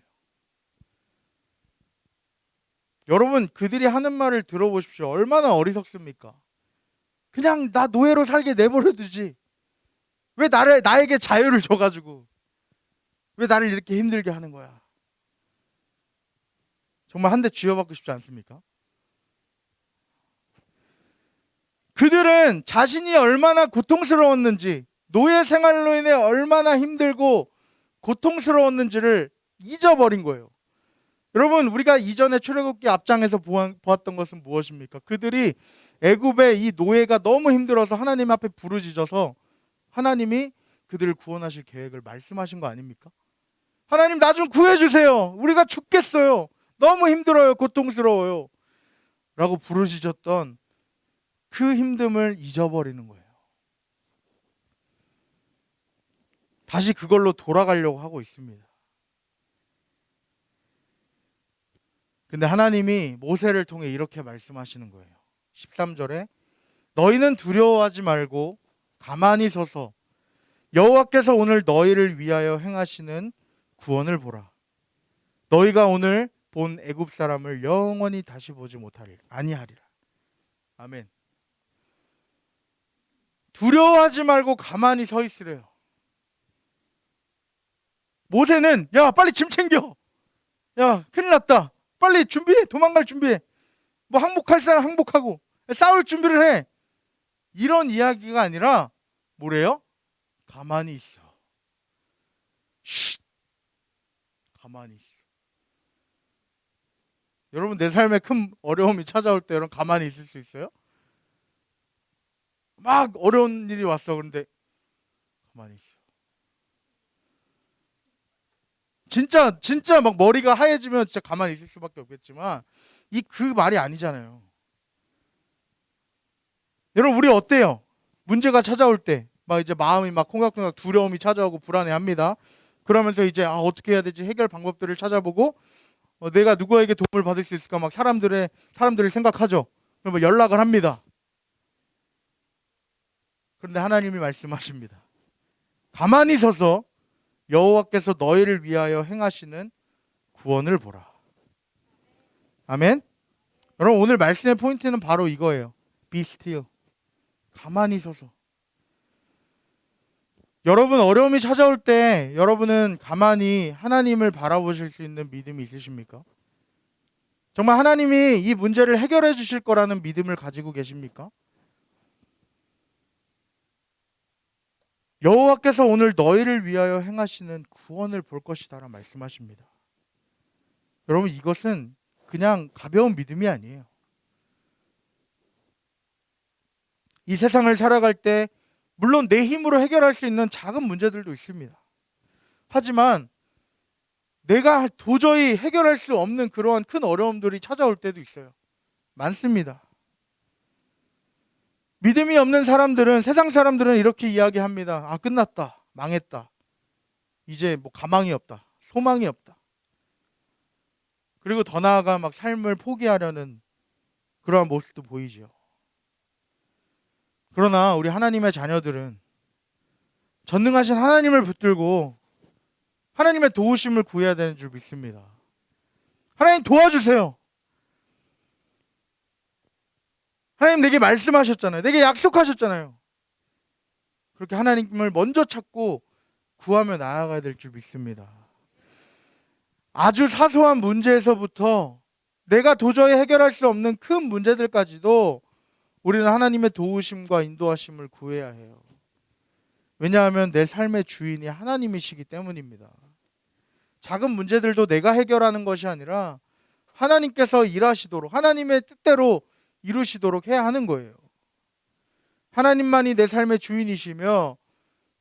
여러분, 그들이 하는 말을 들어보십시오. 얼마나 어리석습니까? 그냥 나 노예로 살게 내버려두지. 왜 나에게 자유를 줘가지고 왜 나를 이렇게 힘들게 하는 거야? 정말 한 대 쥐어받고 싶지 않습니까? 그들은 자신이 얼마나 고통스러웠는지, 노예 생활로 인해 얼마나 힘들고 고통스러웠는지를 잊어버린 거예요. 여러분, 우리가 이전에 출애굽기 앞장에서 보았던 것은 무엇입니까? 그들이 애굽의 이 노예가 너무 힘들어서 하나님 앞에 부르짖어서 하나님이 그들을 구원하실 계획을 말씀하신 거 아닙니까? 하나님, 나 좀 구해주세요. 우리가 죽겠어요. 너무 힘들어요. 고통스러워요. 라고 부르짖었던 그 힘듦을 잊어버리는 거예요. 다시 그걸로 돌아가려고 하고 있습니다. 근데 하나님이 모세를 통해 이렇게 말씀하시는 거예요. 13절에 너희는 두려워하지 말고 가만히 서서 여호와께서 오늘 너희를 위하여 행하시는 구원을 보라. 너희가 오늘 본 애굽 사람을 영원히 다시 보지 못하리라. 아니하리라. 아멘. 두려워하지 말고 가만히 서 있으래요. 모세는 야 빨리 짐 챙겨. 야 큰일 났다. 빨리 준비해. 도망갈 준비해. 뭐 항복할 사람 항복하고 싸울 준비를 해. 이런 이야기가 아니라 뭐래요? 가만히 있어. 쉿. 가만히 있어. 여러분, 내 삶에 큰 어려움이 찾아올 때 여러분 가만히 있을 수 있어요? 막 어려운 일이 왔어. 그런데 가만히 있어. 진짜 막 머리가 하얘지면 진짜 가만히 있을 수밖에 없겠지만 그 말이 아니잖아요. 여러분, 우리 어때요? 문제가 찾아올 때 막 이제 마음이 막 콩닥콩닥 두려움이 찾아오고 불안해합니다. 그러면서 이제 어떻게 해야 되지? 해결 방법들을 찾아보고 내가 누구에게 도움을 받을 수 있을까? 막 사람들을 생각하죠. 그러면 연락을 합니다. 그런데 하나님이 말씀하십니다. 가만히 서서 여호와께서 너희를 위하여 행하시는 구원을 보라. 아멘. 여러분, 오늘 말씀의 포인트는 바로 이거예요. Be still. 가만히 서서. 여러분, 어려움이 찾아올 때 여러분은 가만히 하나님을 바라보실 수 있는 믿음이 있으십니까? 정말 하나님이 이 문제를 해결해 주실 거라는 믿음을 가지고 계십니까? 여호와께서 오늘 너희를 위하여 행하시는 구원을 볼 것이다 라고 말씀하십니다. 여러분, 이것은 그냥 가벼운 믿음이 아니에요. 이 세상을 살아갈 때 물론 내 힘으로 해결할 수 있는 작은 문제들도 있습니다. 하지만 내가 도저히 해결할 수 없는 그러한 큰 어려움들이 찾아올 때도 있어요. 많습니다. 믿음이 없는 사람들은, 세상 사람들은 이렇게 이야기합니다. 아, 끝났다. 망했다. 이제 뭐 가망이 없다. 소망이 없다. 그리고 더 나아가 막 삶을 포기하려는 그러한 모습도 보이지요. 그러나 우리 하나님의 자녀들은 전능하신 하나님을 붙들고 하나님의 도우심을 구해야 되는 줄 믿습니다. 하나님 도와주세요. 하나님 내게 말씀하셨잖아요. 내게 약속하셨잖아요. 그렇게 하나님을 먼저 찾고 구하며 나아가야 될 줄 믿습니다. 아주 사소한 문제에서부터 내가 도저히 해결할 수 없는 큰 문제들까지도 우리는 하나님의 도우심과 인도하심을 구해야 해요. 왜냐하면 내 삶의 주인이 하나님이시기 때문입니다. 작은 문제들도 내가 해결하는 것이 아니라 하나님께서 일하시도록, 하나님의 뜻대로 이루시도록 해야 하는 거예요. 하나님만이 내 삶의 주인이시며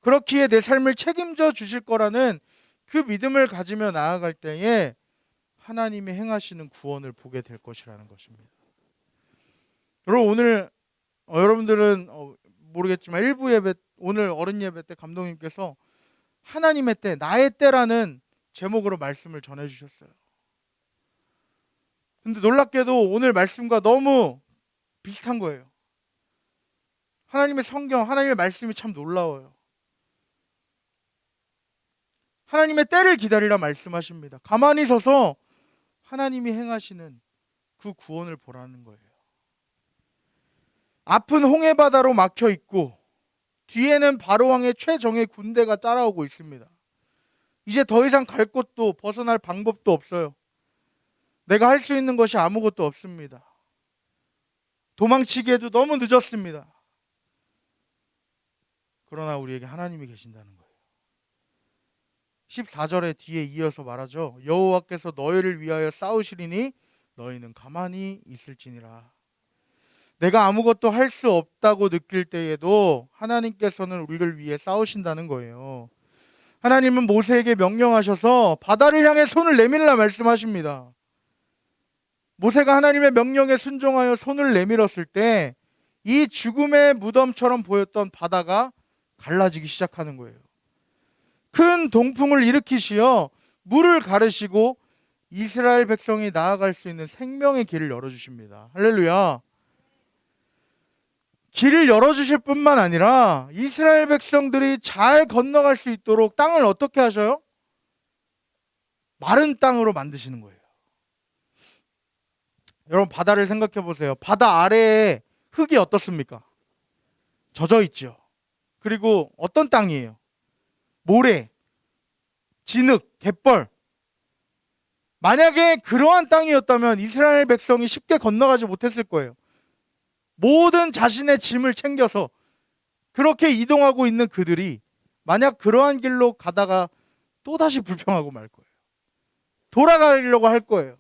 그렇기에 내 삶을 책임져 주실 거라는 그 믿음을 가지며 나아갈 때에 하나님이 행하시는 구원을 보게 될 것이라는 것입니다. 여러분, 오늘 여러분들은 모르겠지만 일부 예배, 오늘 어른 예배 때 감독님께서 하나님의 때, 나의 때라는 제목으로 말씀을 전해주셨어요. 근데 놀랍게도 오늘 말씀과 너무 비슷한 거예요. 하나님의 성경, 하나님의 말씀이 참 놀라워요. 하나님의 때를 기다리라 말씀하십니다. 가만히 서서 하나님이 행하시는 그 구원을 보라는 거예요. 앞은 홍해바다로 막혀 있고 뒤에는 바로왕의 최정예 군대가 따라오고 있습니다. 이제 더 이상 갈 곳도 벗어날 방법도 없어요. 내가 할 수 있는 것이 아무것도 없습니다. 도망치기에도 너무 늦었습니다. 그러나 우리에게 하나님이 계신다는 거예요. 14절에 뒤에 이어서 말하죠. 여호와께서 너희를 위하여 싸우시리니 너희는 가만히 있을지니라. 내가 아무것도 할 수 없다고 느낄 때에도 하나님께서는 우리를 위해 싸우신다는 거예요. 하나님은 모세에게 명령하셔서 바다를 향해 손을 내밀라 말씀하십니다. 모세가 하나님의 명령에 순종하여 손을 내밀었을 때 이 죽음의 무덤처럼 보였던 바다가 갈라지기 시작하는 거예요. 큰 동풍을 일으키시어 물을 가르시고 이스라엘 백성이 나아갈 수 있는 생명의 길을 열어주십니다. 할렐루야. 길을 열어주실 뿐만 아니라 이스라엘 백성들이 잘 건너갈 수 있도록 땅을 어떻게 하셔요? 마른 땅으로 만드시는 거예요. 여러분, 바다를 생각해 보세요. 바다 아래에 흙이 어떻습니까? 젖어 있죠. 그리고 어떤 땅이에요? 모래, 진흙, 갯벌. 만약에 그러한 땅이었다면 이스라엘 백성이 쉽게 건너가지 못했을 거예요. 모든 자신의 짐을 챙겨서 그렇게 이동하고 있는 그들이 만약 그러한 길로 가다가 또다시 불평하고 말 거예요. 돌아가려고 할 거예요.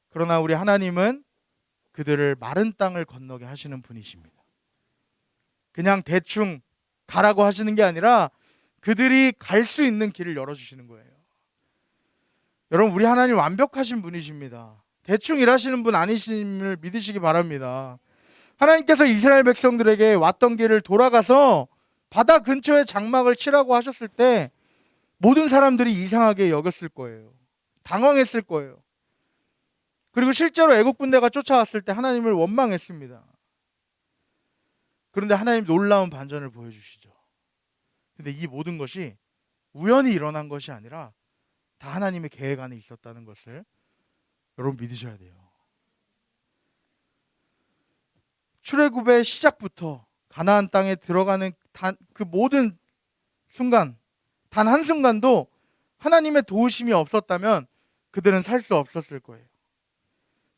그러나 우리 하나님은 그들을 마른 땅을 건너게 하시는 분이십니다. 그냥 대충 가라고 하시는 게 아니라 그들이 갈 수 있는 길을 열어주시는 거예요. 여러분, 우리 하나님 완벽하신 분이십니다. 대충 일하시는 분 아니심을 믿으시기 바랍니다. 하나님께서 이스라엘 백성들에게 왔던 길을 돌아가서 바다 근처에 장막을 치라고 하셨을 때 모든 사람들이 이상하게 여겼을 거예요. 당황했을 거예요. 그리고 실제로 애국 군대가 쫓아왔을 때 하나님을 원망했습니다. 그런데 하나님 놀라운 반전을 보여주시죠. 근데 이 모든 것이 우연히 일어난 것이 아니라 다 하나님의 계획 안에 있었다는 것을 여러분 믿으셔야 돼요. 출애굽의 시작부터 가나안 땅에 들어가는 그 모든 순간, 단 한순간도 하나님의 도우심이 없었다면 그들은 살 수 없었을 거예요.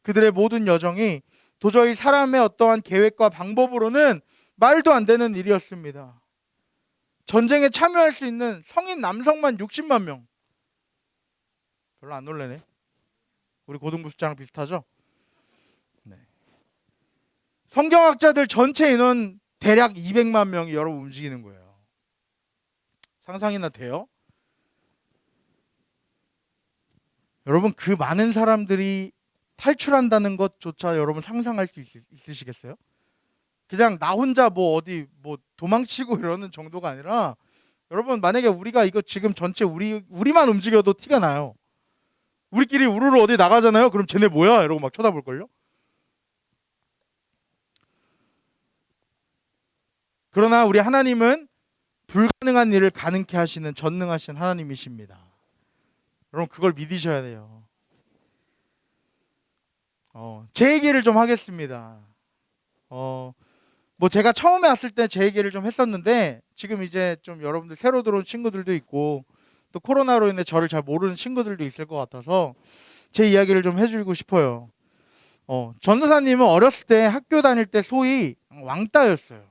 그들의 모든 여정이 도저히 사람의 어떠한 계획과 방법으로는 말도 안 되는 일이었습니다. 전쟁에 참여할 수 있는 성인 남성만 60만 명. 별로 안 놀라네. 우리 고등부 숫자랑 비슷하죠? 네. 성경학자들 전체 인원 대략 200만 명이 여러분 움직이는 거예요. 상상이나 돼요? 여러분, 그 많은 사람들이 탈출한다는 것조차 여러분 상상할 수 있으시겠어요? 그냥 나 혼자 뭐 어디 뭐 도망치고 이러는 정도가 아니라, 여러분 만약에 우리가 이거 지금 전체 우리만 움직여도 티가 나요. 우리끼리 우르르 어디 나가잖아요. 그럼 쟤네 뭐야? 이러고 막 쳐다볼걸요. 그러나 우리 하나님은 불가능한 일을 가능케 하시는 전능하신 하나님이십니다. 여러분 그걸 믿으셔야 돼요. 제 얘기를 좀 하겠습니다. 뭐 제가 처음에 왔을 때 제 얘기를 좀 했었는데, 지금 이제 좀 여러분들 새로 들어온 친구들도 있고 또 코로나로 인해 저를 잘 모르는 친구들도 있을 것 같아서 제 이야기를 좀 해주고 싶어요. 전도사님은 어렸을 때 학교 다닐 때 소위 왕따였어요.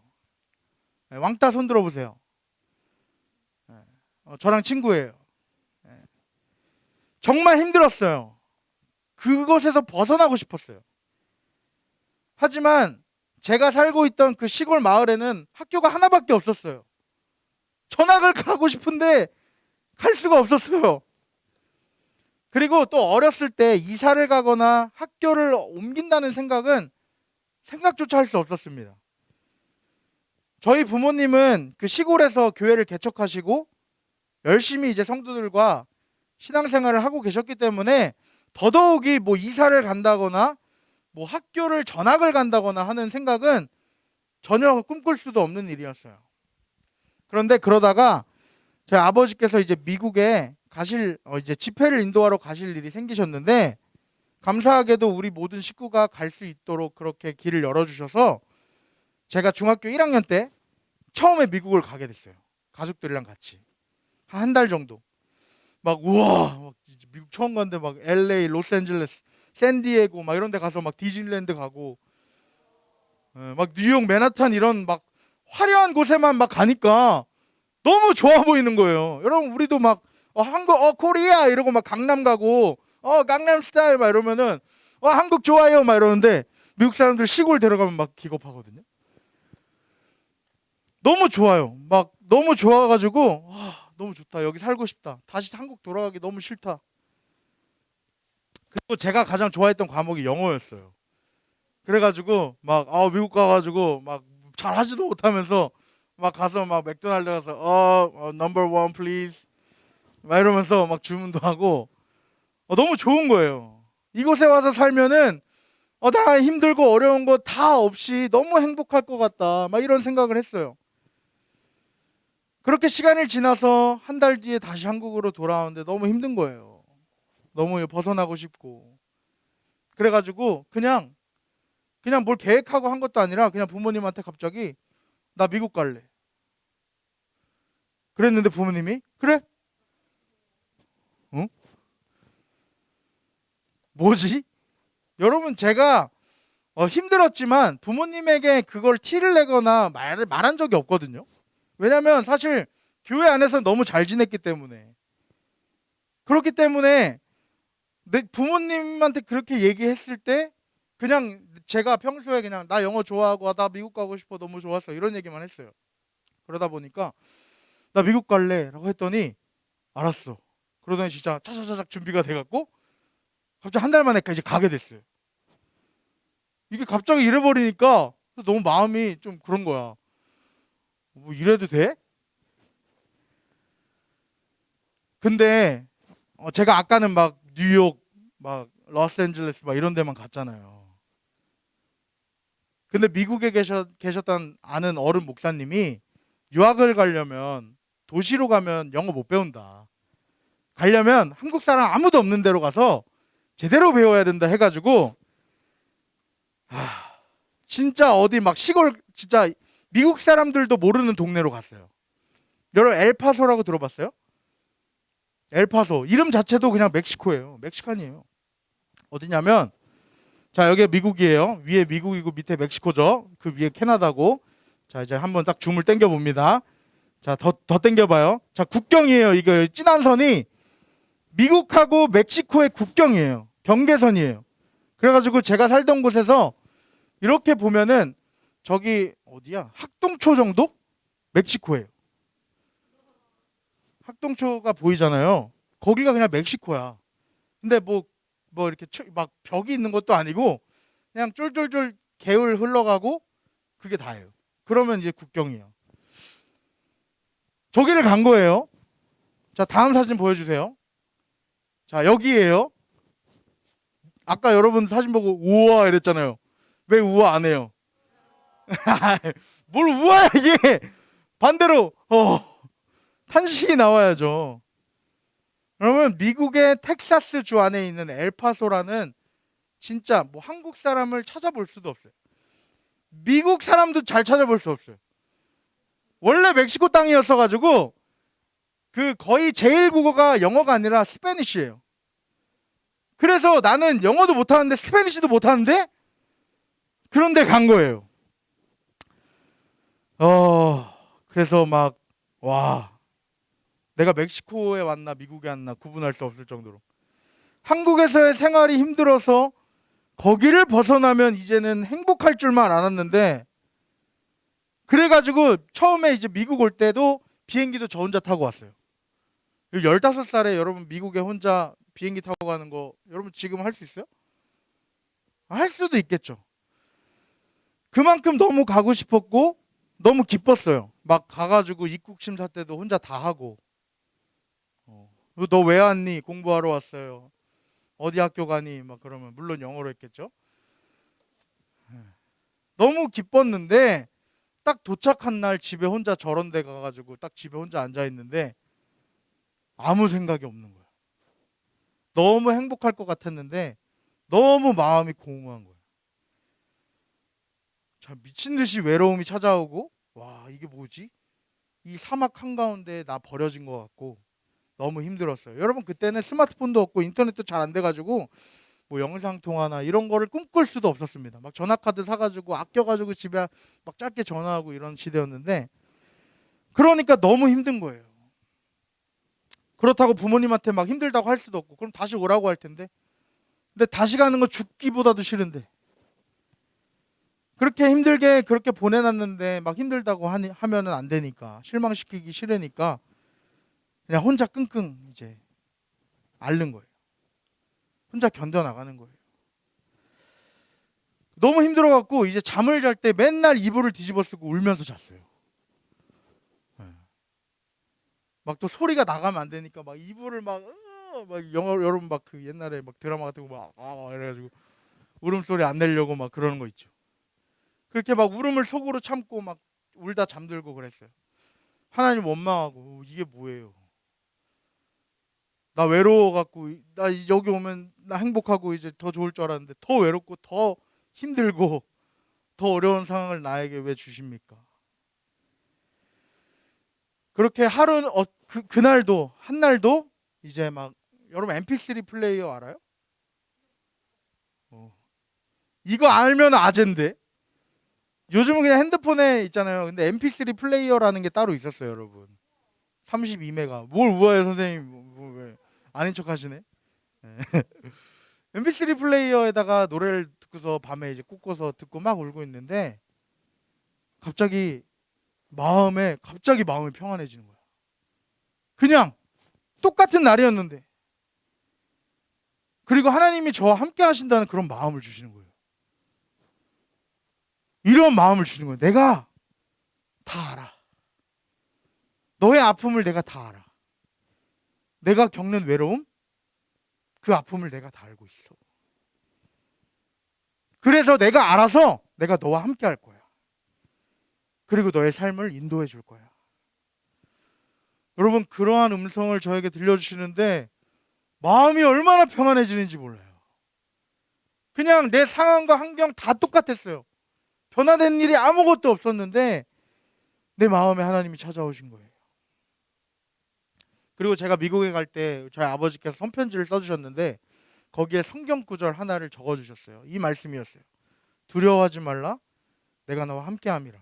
네, 왕따 손 들어보세요. 저랑 친구예요. 정말 힘들었어요. 그것에서 벗어나고 싶었어요. 하지만 제가 살고 있던 그 시골 마을에는 학교가 하나밖에 없었어요. 전학을 가고 싶은데 갈 수가 없었어요. 그리고 또 어렸을 때 이사를 가거나 학교를 옮긴다는 생각은 생각조차 할 수 없었습니다. 저희 부모님은 그 시골에서 교회를 개척하시고 열심히 이제 성도들과 신앙생활을 하고 계셨기 때문에 더더욱이 뭐 이사를 간다거나 뭐 학교를 전학을 간다거나 하는 생각은 전혀 꿈꿀 수도 없는 일이었어요. 그런데 그러다가 저희 아버지께서 이제 미국에 가실 이제 집회를 인도하러 가실 일이 생기셨는데, 감사하게도 우리 모든 식구가 갈 수 있도록 그렇게 길을 열어주셔서 제가 중학교 1학년 때 처음에 미국을 가게 됐어요. 가족들이랑 같이 한 달 정도. 막 우와, 막 미국 처음 갔는데 막 LA, 로스앤젤레스, 샌디에고 막 이런 데 가서 막 디즈니랜드 가고, 막 뉴욕, 맨하탄 이런 막 화려한 곳에만 막 가니까 너무 좋아 보이는 거예요. 여러분 우리도 막 한국 코리아 이러고 막 강남 가고 강남 스타일 막 이러면은 한국 좋아요 막 이러는데, 미국 사람들 시골 데려가면 막 기겁하거든요. 너무 좋아요. 막 너무 좋아가지고 너무 좋다. 여기 살고 싶다. 다시 한국 돌아가기 너무 싫다. 그리고 제가 가장 좋아했던 과목이 영어였어요. 그래가지고 막 미국 가가지고 막 잘하지도 못하면서 막 가서 막 맥도날드 가서 number one please 막 이러면서 막 주문도 하고 너무 좋은 거예요. 이곳에 와서 살면은 다 힘들고 어려운 거 다 없이 너무 행복할 것 같다. 막 이런 생각을 했어요. 그렇게 시간을 지나서 한 달 뒤에 다시 한국으로 돌아오는데 너무 힘든 거예요. 너무 벗어나고 싶고. 그래가지고 그냥 뭘 계획하고 한 것도 아니라 그냥 부모님한테 갑자기 나 미국 갈래. 그랬는데 부모님이 그래? 응? 뭐지? 여러분 제가 힘들었지만 부모님에게 그걸 티를 내거나 말한 적이 없거든요. 왜냐면 사실 교회 안에서 너무 잘 지냈기 때문에. 그렇기 때문에 내 부모님한테 그렇게 얘기했을 때 그냥 제가 평소에 그냥 나 영어 좋아하고 나 미국 가고 싶어 너무 좋았어 이런 얘기만 했어요. 그러다 보니까 나 미국 갈래 라고 했더니 알았어. 그러더니 진짜 차차차작 준비가 돼갖고 갑자기 한 달 만에 이제 가게 됐어요. 이게 갑자기 이래버리니까 너무 마음이 좀 그런 거야. 뭐 이래도 돼? 근데 제가 아까는 막 뉴욕, 막 로스앤젤레스 막 이런 데만 갔잖아요. 근데 미국에 계셨던 아는 어른 목사님이 유학을 가려면 도시로 가면 영어 못 배운다. 가려면 한국 사람 아무도 없는 데로 가서 제대로 배워야 된다 해가지고 진짜 어디 막 시골 진짜 미국 사람들도 모르는 동네로 갔어요. 여러분 엘파소라고 들어봤어요? 엘파소 이름 자체도 그냥 멕시코예요. 멕시칸이에요. 어디냐면 자 여기 미국이에요. 위에 미국이고 밑에 멕시코죠. 그 위에 캐나다고. 자 이제 한번 딱 줌을 당겨 봅니다. 자 더 당겨봐요. 자 국경이에요. 이거 진한 선이 미국하고 멕시코의 국경이에요. 경계선이에요. 그래가지고 제가 살던 곳에서 이렇게 보면은 저기 어디야? 학동초 정도? 멕시코예요. 학동초가 보이잖아요. 거기가 그냥 멕시코야. 근데 뭐 이렇게 막 벽이 있는 것도 아니고 그냥 쫄쫄쫄 개울 흘러가고 그게 다예요. 그러면 이제 국경이에요. 저기를 간 거예요. 자, 다음 사진 보여주세요. 자, 여기에요. 아까 여러분 사진 보고 우와 이랬잖아요. 왜 우와 안 해요? 뭘 우와야 이게. 반대로 탄식이 나와야죠. 그러면 미국의 텍사스 주 안에 있는 엘파소라는, 진짜 뭐 한국 사람을 찾아볼 수도 없어요. 미국 사람도 잘 찾아볼 수 없어요. 원래 멕시코 땅이었어 가지고 그 거의 제1국어가 영어가 아니라 스페니쉬예요. 그래서 나는 영어도 못하는데 스페니쉬도 못하는데 그런데 간 거예요. 그래서 막 와, 내가 멕시코에 왔나 미국에 왔나 구분할 수 없을 정도로 한국에서의 생활이 힘들어서 거기를 벗어나면 이제는 행복할 줄만 알았는데, 그래가지고 처음에 이제 미국 올 때도 비행기도 저 혼자 타고 왔어요. 15살에 여러분 미국에 혼자 비행기 타고 가는 거 여러분 지금 할 수 있어요? 할 수도 있겠죠. 그만큼 너무 가고 싶었고 너무 기뻤어요. 막 가가지고 입국 심사 때도 혼자 다 하고, 너 왜 왔니? 공부하러 왔어요. 어디 학교 가니? 막 그러면 물론 영어로 했겠죠. 너무 기뻤는데 딱 도착한 날 집에 혼자 저런 데 가가지고 딱 집에 혼자 앉아 있는데 아무 생각이 없는 거예요. 너무 행복할 것 같았는데 너무 마음이 공허한 거예요. 참 미친 듯이 외로움이 찾아오고, 와 이게 뭐지? 이 사막 한가운데 나 버려진 것 같고 너무 힘들었어요. 여러분 그때는 스마트폰도 없고 인터넷도 잘 안 돼가지고 뭐 영상통화나 이런 거를 꿈꿀 수도 없었습니다. 막 전화카드 사가지고 아껴가지고 집에 막 짧게 전화하고 이런 시대였는데, 그러니까 너무 힘든 거예요. 그렇다고 부모님한테 막 힘들다고 할 수도 없고, 그럼 다시 오라고 할 텐데, 근데 다시 가는 거 죽기보다도 싫은데, 그렇게 힘들게 그렇게 보내놨는데 막 힘들다고 하면은 안 되니까, 실망시키기 싫으니까 그냥 혼자 끙끙 이제 앓는 거예요. 혼자 견뎌나가는 거예요. 너무 힘들어갖고 이제 잠을 잘 때 맨날 이불을 뒤집어 쓰고 울면서 잤어요. 막 또 소리가 나가면 안 되니까 막 이불을 막 영어 여러분 막 그 옛날에 막 드라마 같은 거 막 이래가지고 울음소리 안 내려고 막 그러는 거 있죠. 그렇게 막 울음을 속으로 참고 막 울다 잠들고 그랬어요. 하나님 원망하고, 이게 뭐예요? 나 외로워갖고, 나 여기 오면 나 행복하고 이제 더 좋을 줄 알았는데 더 외롭고 더 힘들고 더 어려운 상황을 나에게 왜 주십니까? 그렇게 하루는 그날도 한날도 이제 막, 여러분 MP3 플레이어 알아요? 이거 알면 아젠데. 요즘은 그냥 핸드폰에 있잖아요. 근데 MP3 플레이어라는 게 따로 있었어요, 여러분. 32메가. 뭘 우아해 선생님. 왜 아닌 척 하시네. MP3 플레이어에다가 노래를 듣고서 밤에 이제 꽂고서 듣고 막 울고 있는데 갑자기 마음이 평안해지는 거야. 그냥 똑같은 날이었는데. 그리고 하나님이 저와 함께 하신다는 그런 마음을 주시는 거예요. 이런 마음을 주시는 거예요. 내가 다 알아. 너의 아픔을 내가 다 알아. 내가 겪는 외로움, 그 아픔을 내가 다 알고 있어. 그래서 내가 알아서 내가 너와 함께 할 거야. 그리고 너의 삶을 인도해 줄 거야. 여러분, 그러한 음성을 저에게 들려주시는데 마음이 얼마나 평안해지는지 몰라요. 그냥 내 상황과 환경 다 똑같았어요. 변화된 일이 아무것도 없었는데 내 마음에 하나님이 찾아오신 거예요. 그리고 제가 미국에 갈 때 저희 아버지께서 손편지를 써주셨는데 거기에 성경 구절 하나를 적어주셨어요. 이 말씀이었어요. 두려워하지 말라, 내가 너와 함께함이라.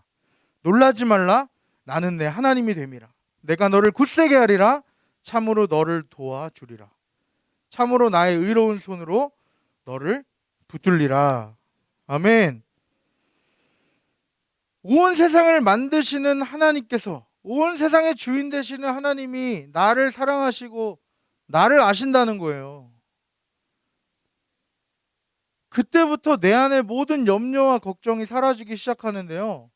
놀라지 말라, 나는 내 하나님이 됨이라. 내가 너를 굳세게 하리라, 참으로 너를 도와주리라. 참으로 나의 의로운 손으로 너를 붙들리라. 아멘. 온 세상을 만드시는 하나님께서, 온 세상의 주인 되시는 하나님이 나를 사랑하시고 나를 아신다는 거예요. 그때부터 내 안에 모든 염려와 걱정이 사라지기 시작하는데요.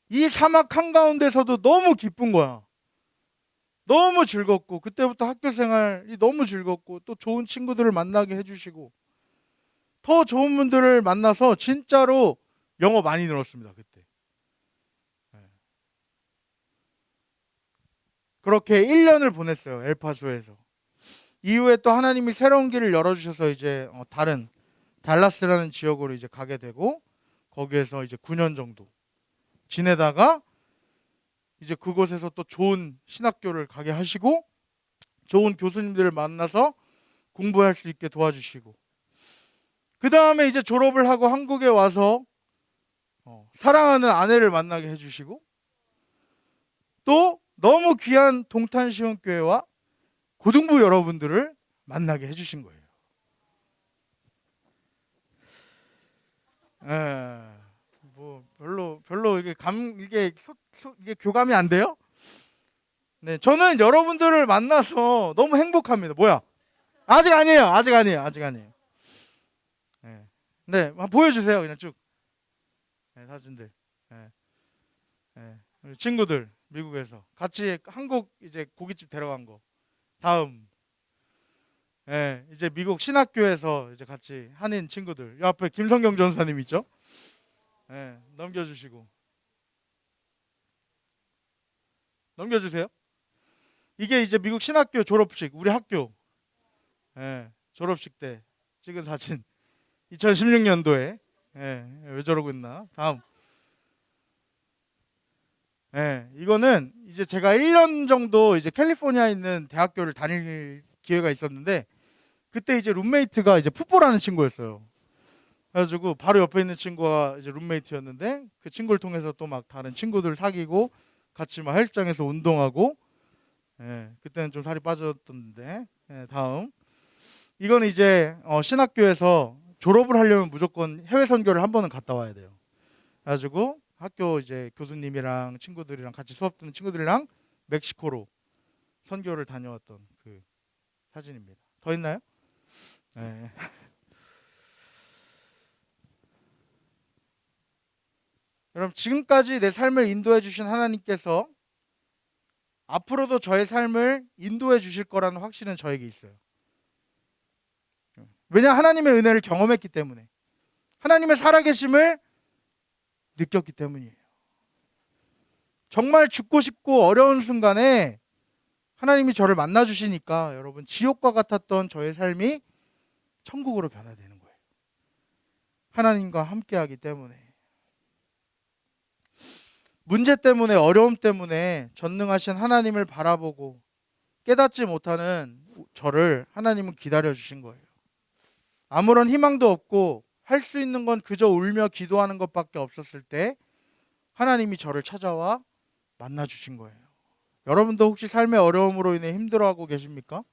이 사막 한가운데서도 너무 기쁜 거야. 너무 즐겁고, 그때부터 학교 생활이 너무 즐겁고, 또 좋은 친구들을 만나게 해주시고, 더 좋은 분들을 만나서 진짜로 영어 많이 늘었습니다. 그때. 그렇게 1년을 보냈어요. 엘파소에서. 이후에 또 하나님이 새로운 길을 열어주셔서 이제 다른 달라스라는 지역으로 이제 가게 되고, 거기에서 이제 9년 정도 지내다가 이제 그곳에서 또 좋은 신학교를 가게 하시고, 좋은 교수님들을 만나서 공부할 수 있게 도와주시고, 그 다음에 이제 졸업을 하고 한국에 와서 사랑하는 아내를 만나게 해주시고, 또 너무 귀한 동탄시원교회와 고등부 여러분들을 만나게 해주신 거예요. 뭐 별로 이게 교감이 안 돼요? 네, 저는 여러분들을 만나서 너무 행복합니다. 뭐야? 아직 아니에요. 네, 한번 보여주세요. 그냥 쭉. 네, 사진들. 우리 친구들 미국에서 같이 한국 이제 고깃집 데려간 거. 다음. 이제 미국 신학교에서 이제 같이 한인 친구들. 이 앞에 김성경 전사님 있죠? 넘겨주시고. 넘겨주세요. 이게 이제 미국 신학교 졸업식, 우리 학교 졸업식 때 찍은 사진. 2016년도에. 왜 저러고 있나? 다음. 이거는 이제 제가 1년 정도 이제 캘리포니아에 있는 대학교를 다닐 기회가 있었는데, 그때 이제 룸메이트가 이제 풋보라는 친구였어요. 그래가지고 바로 옆에 있는 친구가 이제 룸메이트였는데, 그 친구를 통해서 또 막 다른 친구들 사귀고 같이 막 헬스장에서 운동하고, 그때는 좀 살이 빠졌던데. 다음. 이건 이제 신학교에서 졸업을 하려면 무조건 해외 선교를 한 번은 갔다 와야 돼요. 그래가지고 학교 이제 교수님이랑 친구들이랑 같이 수업 듣는 친구들이랑 멕시코로 선교를 다녀왔던 그 사진입니다. 더 있나요? 여러분, 지금까지 내 삶을 인도해 주신 하나님께서 앞으로도 저의 삶을 인도해 주실 거라는 확신은 저에게 있어요. 왜냐? 하나님의 은혜를 경험했기 때문에, 하나님의 살아계심을 느꼈기 때문이에요. 정말 죽고 싶고 어려운 순간에 하나님이 저를 만나 주시니까 여러분, 지옥과 같았던 저의 삶이 천국으로 변화되는 거예요. 하나님과 함께하기 때문에. 문제 때문에, 어려움 때문에 전능하신 하나님을 바라보고 깨닫지 못하는 저를 하나님은 기다려 주신 거예요. 아무런 희망도 없고 할 수 있는 건 그저 울며 기도하는 것밖에 없었을 때 하나님이 저를 찾아와 만나 주신 거예요. 여러분도 혹시 삶의 어려움으로 인해 힘들어하고 계십니까?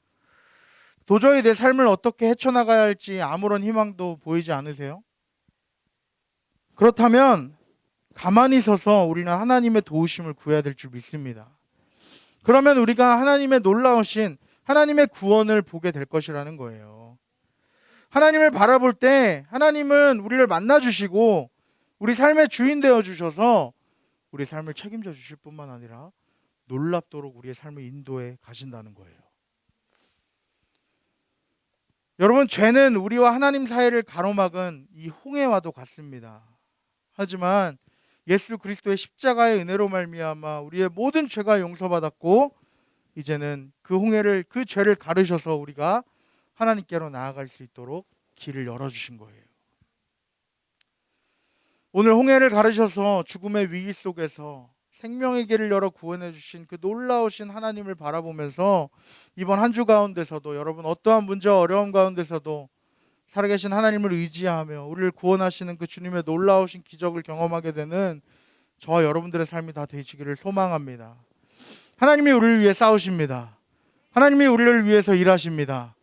도저히 내 삶을 어떻게 헤쳐나가야 할지 아무런 희망도 보이지 않으세요? 그렇다면 가만히 서서 우리는 하나님의 도우심을 구해야 될 줄 믿습니다. 그러면 우리가 하나님의 놀라우신 하나님의 구원을 보게 될 것이라는 거예요. 하나님을 바라볼 때 하나님은 우리를 만나 주시고 우리 삶의 주인 되어 주셔서 우리 삶을 책임져 주실 뿐만 아니라 놀랍도록 우리의 삶을 인도해 가신다는 거예요. 여러분, 죄는 우리와 하나님 사이를 가로막은 이 홍해와도 같습니다. 하지만 예수 그리스도의 십자가의 은혜로 말미암아 우리의 모든 죄가 용서받았고, 이제는 그 홍해를, 그 죄를 가르셔서 우리가 하나님께로 나아갈 수 있도록 길을 열어주신 거예요. 오늘 홍해를 가르셔서 죽음의 위기 속에서 생명의 길을 열어 구원해 주신 그 놀라우신 하나님을 바라보면서 이번 한 주 가운데서도 여러분, 어떠한 문제와 어려움 가운데서도 살아계신 하나님을 의지하며 우리를 구원하시는 그 주님의 놀라우신 기적을 경험하게 되는 저와 여러분들의 삶이 다 되시기를 소망합니다. 하나님이 우리를 위해 싸우십니다. 하나님이 우리를 위해서 일하십니다.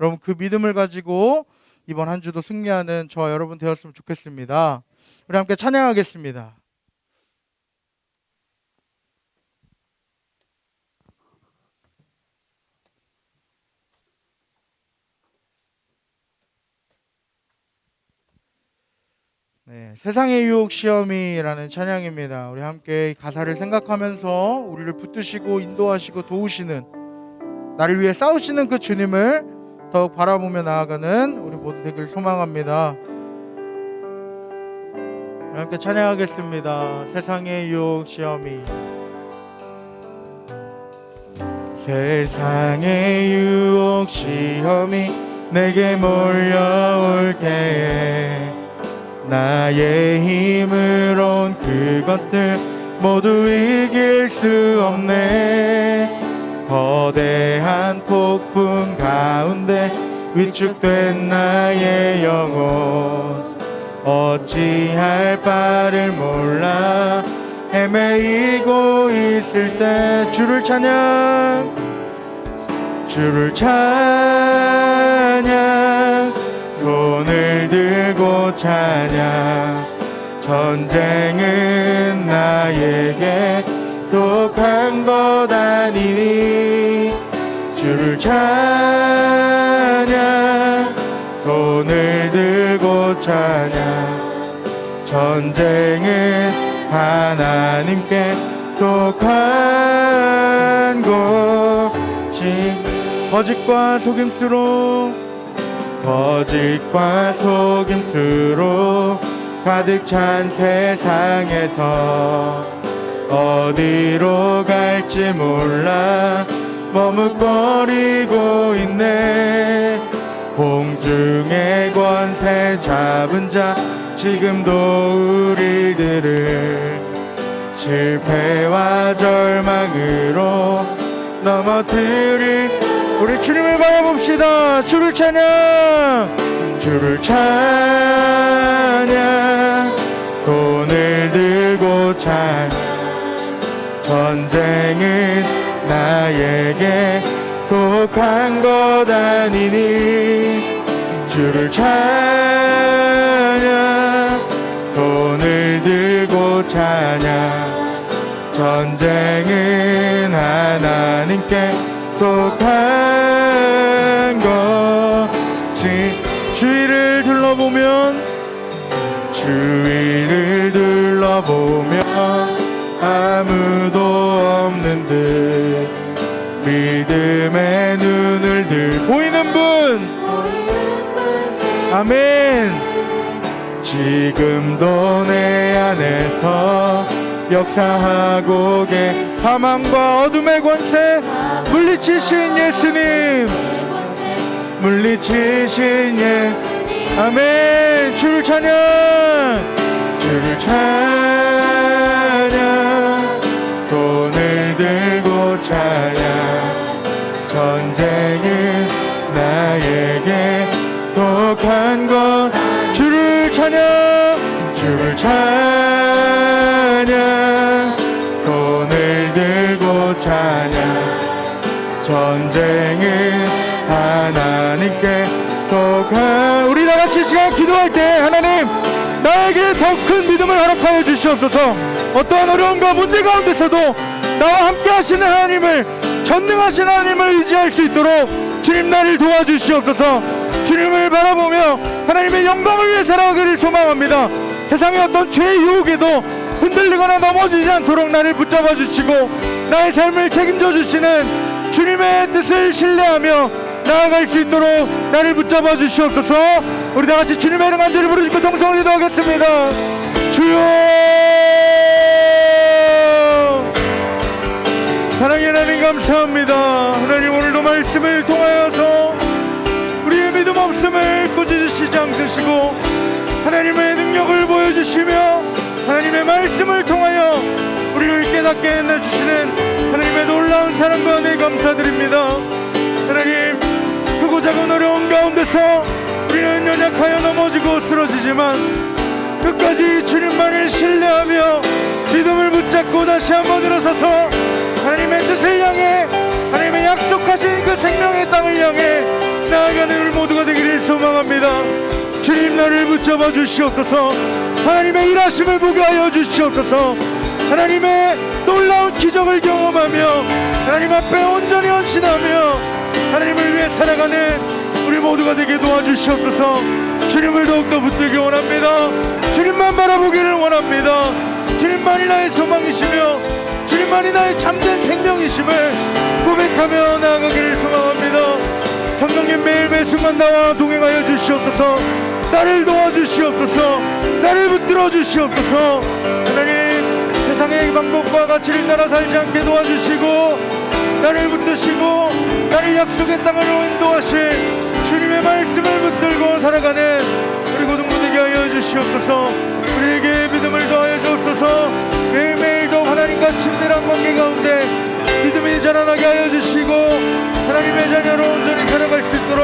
여러분, 그 믿음을 가지고 이번 한 주도 승리하는 저와 여러분 되었으면 좋겠습니다. 우리 함께 찬양하겠습니다. 세상의 유혹 시험이라는 찬양입니다. 우리 함께 가사를 생각하면서 우리를 붙드시고 인도하시고 도우시는, 나를 위해 싸우시는 그 주님을 더욱 바라보며 나아가는 우리 모두 되길 소망합니다. 우리 함께 찬양하겠습니다. 세상의 유혹 시험이. 세상의 유혹 시험이 내게 몰려올 때에 나의 힘으로 온 그것들 모두 이길 수 없네. 거대한 폭풍 가운데 위축된 나의 영혼, 어찌할 바를 몰라 헤매이고 있을 때 주를 찬양, 주를 찬양, 손을 들고 찬양. 전쟁은 나에게 속한 것 아니니 주를 찬양, 손을 들고 찬양. 전쟁은 하나님께 속한 것이 거짓과 속임수로 가득 찬 세상에서 어디로 갈지 몰라 머뭇거리고 있네. 공중의 권세 잡은 자 지금도 우리들을 실패와 절망으로 넘어뜨릴, 우리 주님을 바라봅시다. 주를 찬양, 주를 찬양, 손을 들고 찬양. 전쟁은 나에게 속한 것 아니니 주를 찬양, 손을 들고 찬양. 전쟁은 하나님께 속한 것이. 주위를 둘러보면 아무도 없는 듯 믿음의 눈을 들 보이는 분, 아멘. 지금도 내 안에서 역사하고 사망과 어둠의 권세 물리치신 예수님, 물리치신 예수님, 아멘. 주를 찬양, 주를 찬양, 손을 들고 찬양. 전쟁은 나에게 속한 것, 주를 찬양, 주를 찬양, 손을 들고 찬양. 전쟁은 하나님께 속한. 우리 다같이 시간 기도할 때 하나님 나에게 더 큰 믿음을 허락하여 주시옵소서. 어떠한 어려움과 문제 가운데서도 나와 함께 하시는 하나님을, 전능하신 하나님을 의지할 수 있도록 주님 나를 도와주시옵소서. 주님을 바라보며 하나님의 영광을 위해 살아가기를 소망합니다. 세상의 어떤 죄의 유혹에도 흔들리거나 넘어지지 않도록 나를 붙잡아 주시고 나의 삶을 책임져 주시는 주님의 뜻을 신뢰하며 나아갈 수 있도록 나를 붙잡아 주시옵소서. 우리 다같이 주님의 이름 간절히 부르짖고 동성을 기도하겠습니다. 주여, 사랑의 하나님 감사합니다. 하나님 오늘도 말씀을 통하여서 우리의 믿음 없음을 꾸짖으시지 않으시고 하나님의 능력을 보여주시며 하나님의 말씀을 통하여 우리를 깨닫게 해주시는 하나님의 놀라운 사랑과 은혜 감사드립니다. 하나님, 크고 작은 어려운 가운데서 우리는 연약하여 넘어지고 쓰러지지만 끝까지 주님만을 신뢰하며 믿음을 붙잡고 다시 한번 일어서서 하나님의 뜻을 향해, 하나님의 약속하신 그 생명의 땅을 향해 나아가는 우리 모두가 되기를 소망합니다. 주님 나를 붙잡아 주시옵소서. 하나님의 일하심을 보게 하여 주시옵소서. 하나님의 놀라운 기적을 경험하며 하나님 앞에 온전히 헌신하며 하나님을 위해 살아가는 우리 모두가 되게 도와주시옵소서. 주님을 더욱더 붙들기 원합니다. 주님만 바라보기를 원합니다. 주님만이 나의 소망이시며 주님만이 나의 참된 생명이심을 고백하며 나아가기를 소망합니다. 성령님 매일매일 순간 나와 동행하여 주시옵소서. 나를 도와주시옵소서. 나를 붙들어 주시옵소서. 하나님, 세상의 방법과 가치를 따라 살지 않게 도와주시고 나를 붙드시고 나를 약속의 땅으로 인도하실 주님의 말씀을 붙들고 살아가는 우리 고등부 되게 하여 주시옵소서. 우리에게 믿음을 더하여 주옵소서. 매일매일 더 하나님과 친밀한 관계 가운데 믿음이 자라나게 하여 주시고 하나님의 자녀로 온전히 살아갈 수 있도록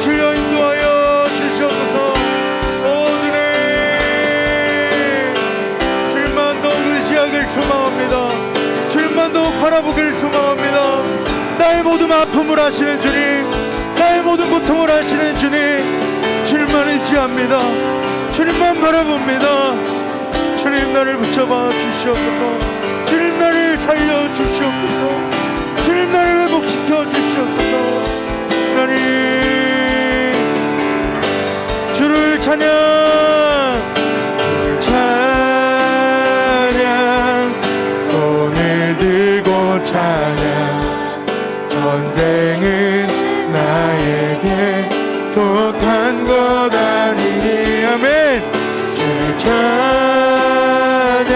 주여 인도하여 주시옵소서. 오 주님, 주님만 더욱 의지하길 소망합니다. 주님만 더욱 바라보길 소망합니다. 나의 모든 아픔을 아시는 주님, 나의 모든 고통을 아시는 주님, 주님만 의지합니다. 주님만 바라봅니다. 주님 나를 붙잡아 주시옵소서. 주님 나를 살려 주시옵소서. 주님 나를 회복시켜 주시옵소서. 하나님, 주를 찬양, 주를 찬양, 손을 들고 찬양. 전쟁은 나에게 속한 것 아니니. 아멘. 주를 찬양,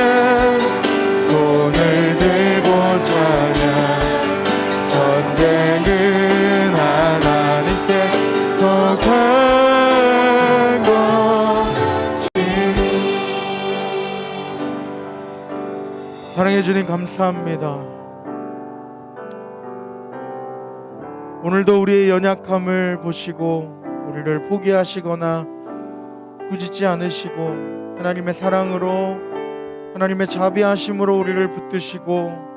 손을 들고 찬양. 전쟁은 하나님께 속한 것이니. 사랑해 주님 감사합니다. 오늘도 우리의 연약함을 보시고 우리를 포기하시거나 꾸짖지 않으시고 하나님의 사랑으로, 하나님의 자비하심으로 우리를 붙드시고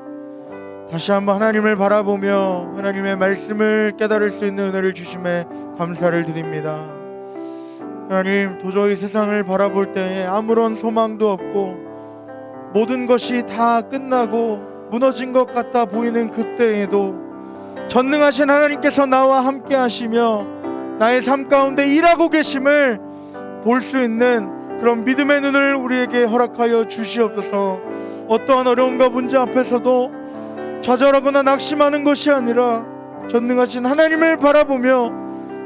다시 한번 하나님을 바라보며 하나님의 말씀을 깨달을 수 있는 은혜를 주심에 감사를 드립니다. 하나님, 도저히 세상을 바라볼 때에 아무런 소망도 없고 모든 것이 다 끝나고 무너진 것 같아 보이는 그때에도 전능하신 하나님께서 나와 함께 하시며 나의 삶 가운데 일하고 계심을 볼 수 있는 그런 믿음의 눈을 우리에게 허락하여 주시옵소서. 어떠한 어려움과 문제 앞에서도 좌절하거나 낙심하는 것이 아니라 전능하신 하나님을 바라보며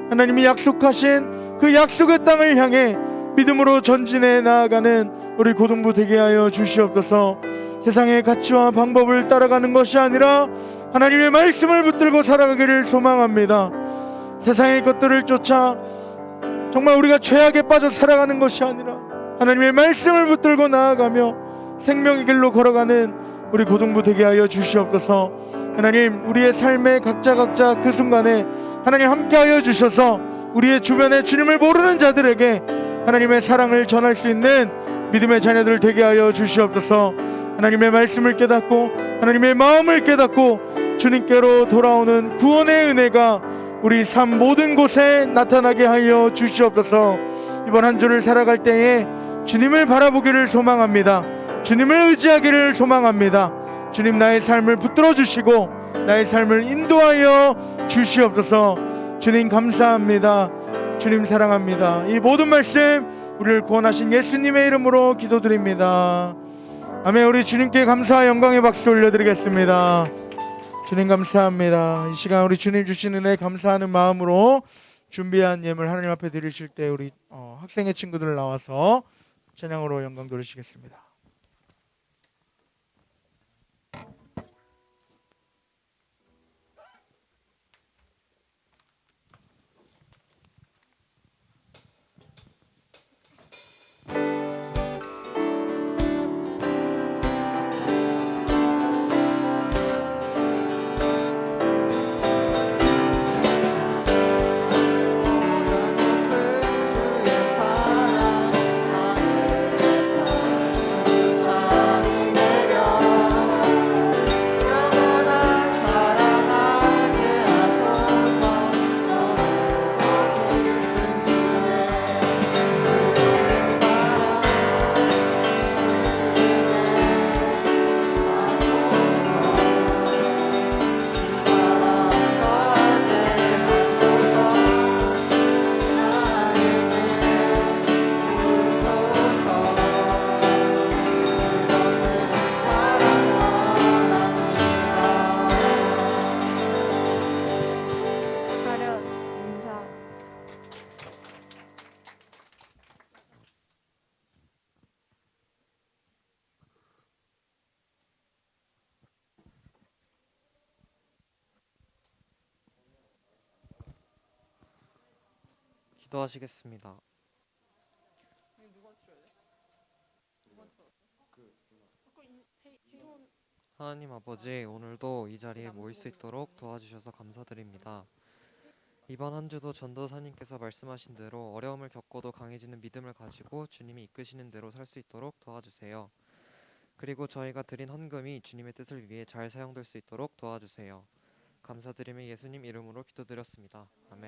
하나님이 약속하신 그 약속의 땅을 향해 믿음으로 전진해 나아가는 우리 고등부 되게 하여 주시옵소서. 세상의 가치와 방법을 따라가는 것이 아니라 하나님의 말씀을 붙들고 살아가기를 소망합니다. 세상의 것들을 쫓아 정말 우리가 죄악에 빠져 살아가는 것이 아니라 하나님의 말씀을 붙들고 나아가며 생명의 길로 걸어가는 우리 고등부 되게 하여 주시옵소서. 하나님, 우리의 삶의 각자 그 순간에 하나님 함께 하여 주셔서 우리의 주변에 주님을 모르는 자들에게 하나님의 사랑을 전할 수 있는 믿음의 자녀들 되게 하여 주시옵소서. 하나님의 말씀을 깨닫고 하나님의 마음을 깨닫고 주님께로 돌아오는 구원의 은혜가 우리 삶 모든 곳에 나타나게 하여 주시옵소서. 이번 한 주를 살아갈 때에 주님을 바라보기를 소망합니다. 주님을 의지하기를 소망합니다. 주님, 나의 삶을 붙들어 주시고 나의 삶을 인도하여 주시옵소서. 주님 감사합니다. 주님 사랑합니다. 이 모든 말씀 우리를 구원하신 예수님의 이름으로 기도드립니다. 아멘. 우리 주님께 감사와 영광의 박수 올려드리겠습니다. 주님 감사합니다. 이 시간 우리 주님 주신 은혜 감사하는 마음으로 준비한 예물 하나님 앞에 드리실 때 우리 학생의 친구들 나와서 찬양으로 영광 돌리시겠습니다. 기도하시겠습니다. 하나님 아버지, 오늘도 이 자리에 모일 수 있도록 도와주셔서 감사드립니다. 이번 한 주도 전도사님께서 말씀하신 대로 어려움을 겪고도 강해지는 믿음을 가지고 주님이 이끄시는 대로 살 수 있도록 도와주세요. 그리고 저희가 드린 헌금이 주님의 뜻을 위해 잘 사용될 수 있도록 도와주세요. 감사드리며 예수님 이름으로 기도드렸습니다. 아멘.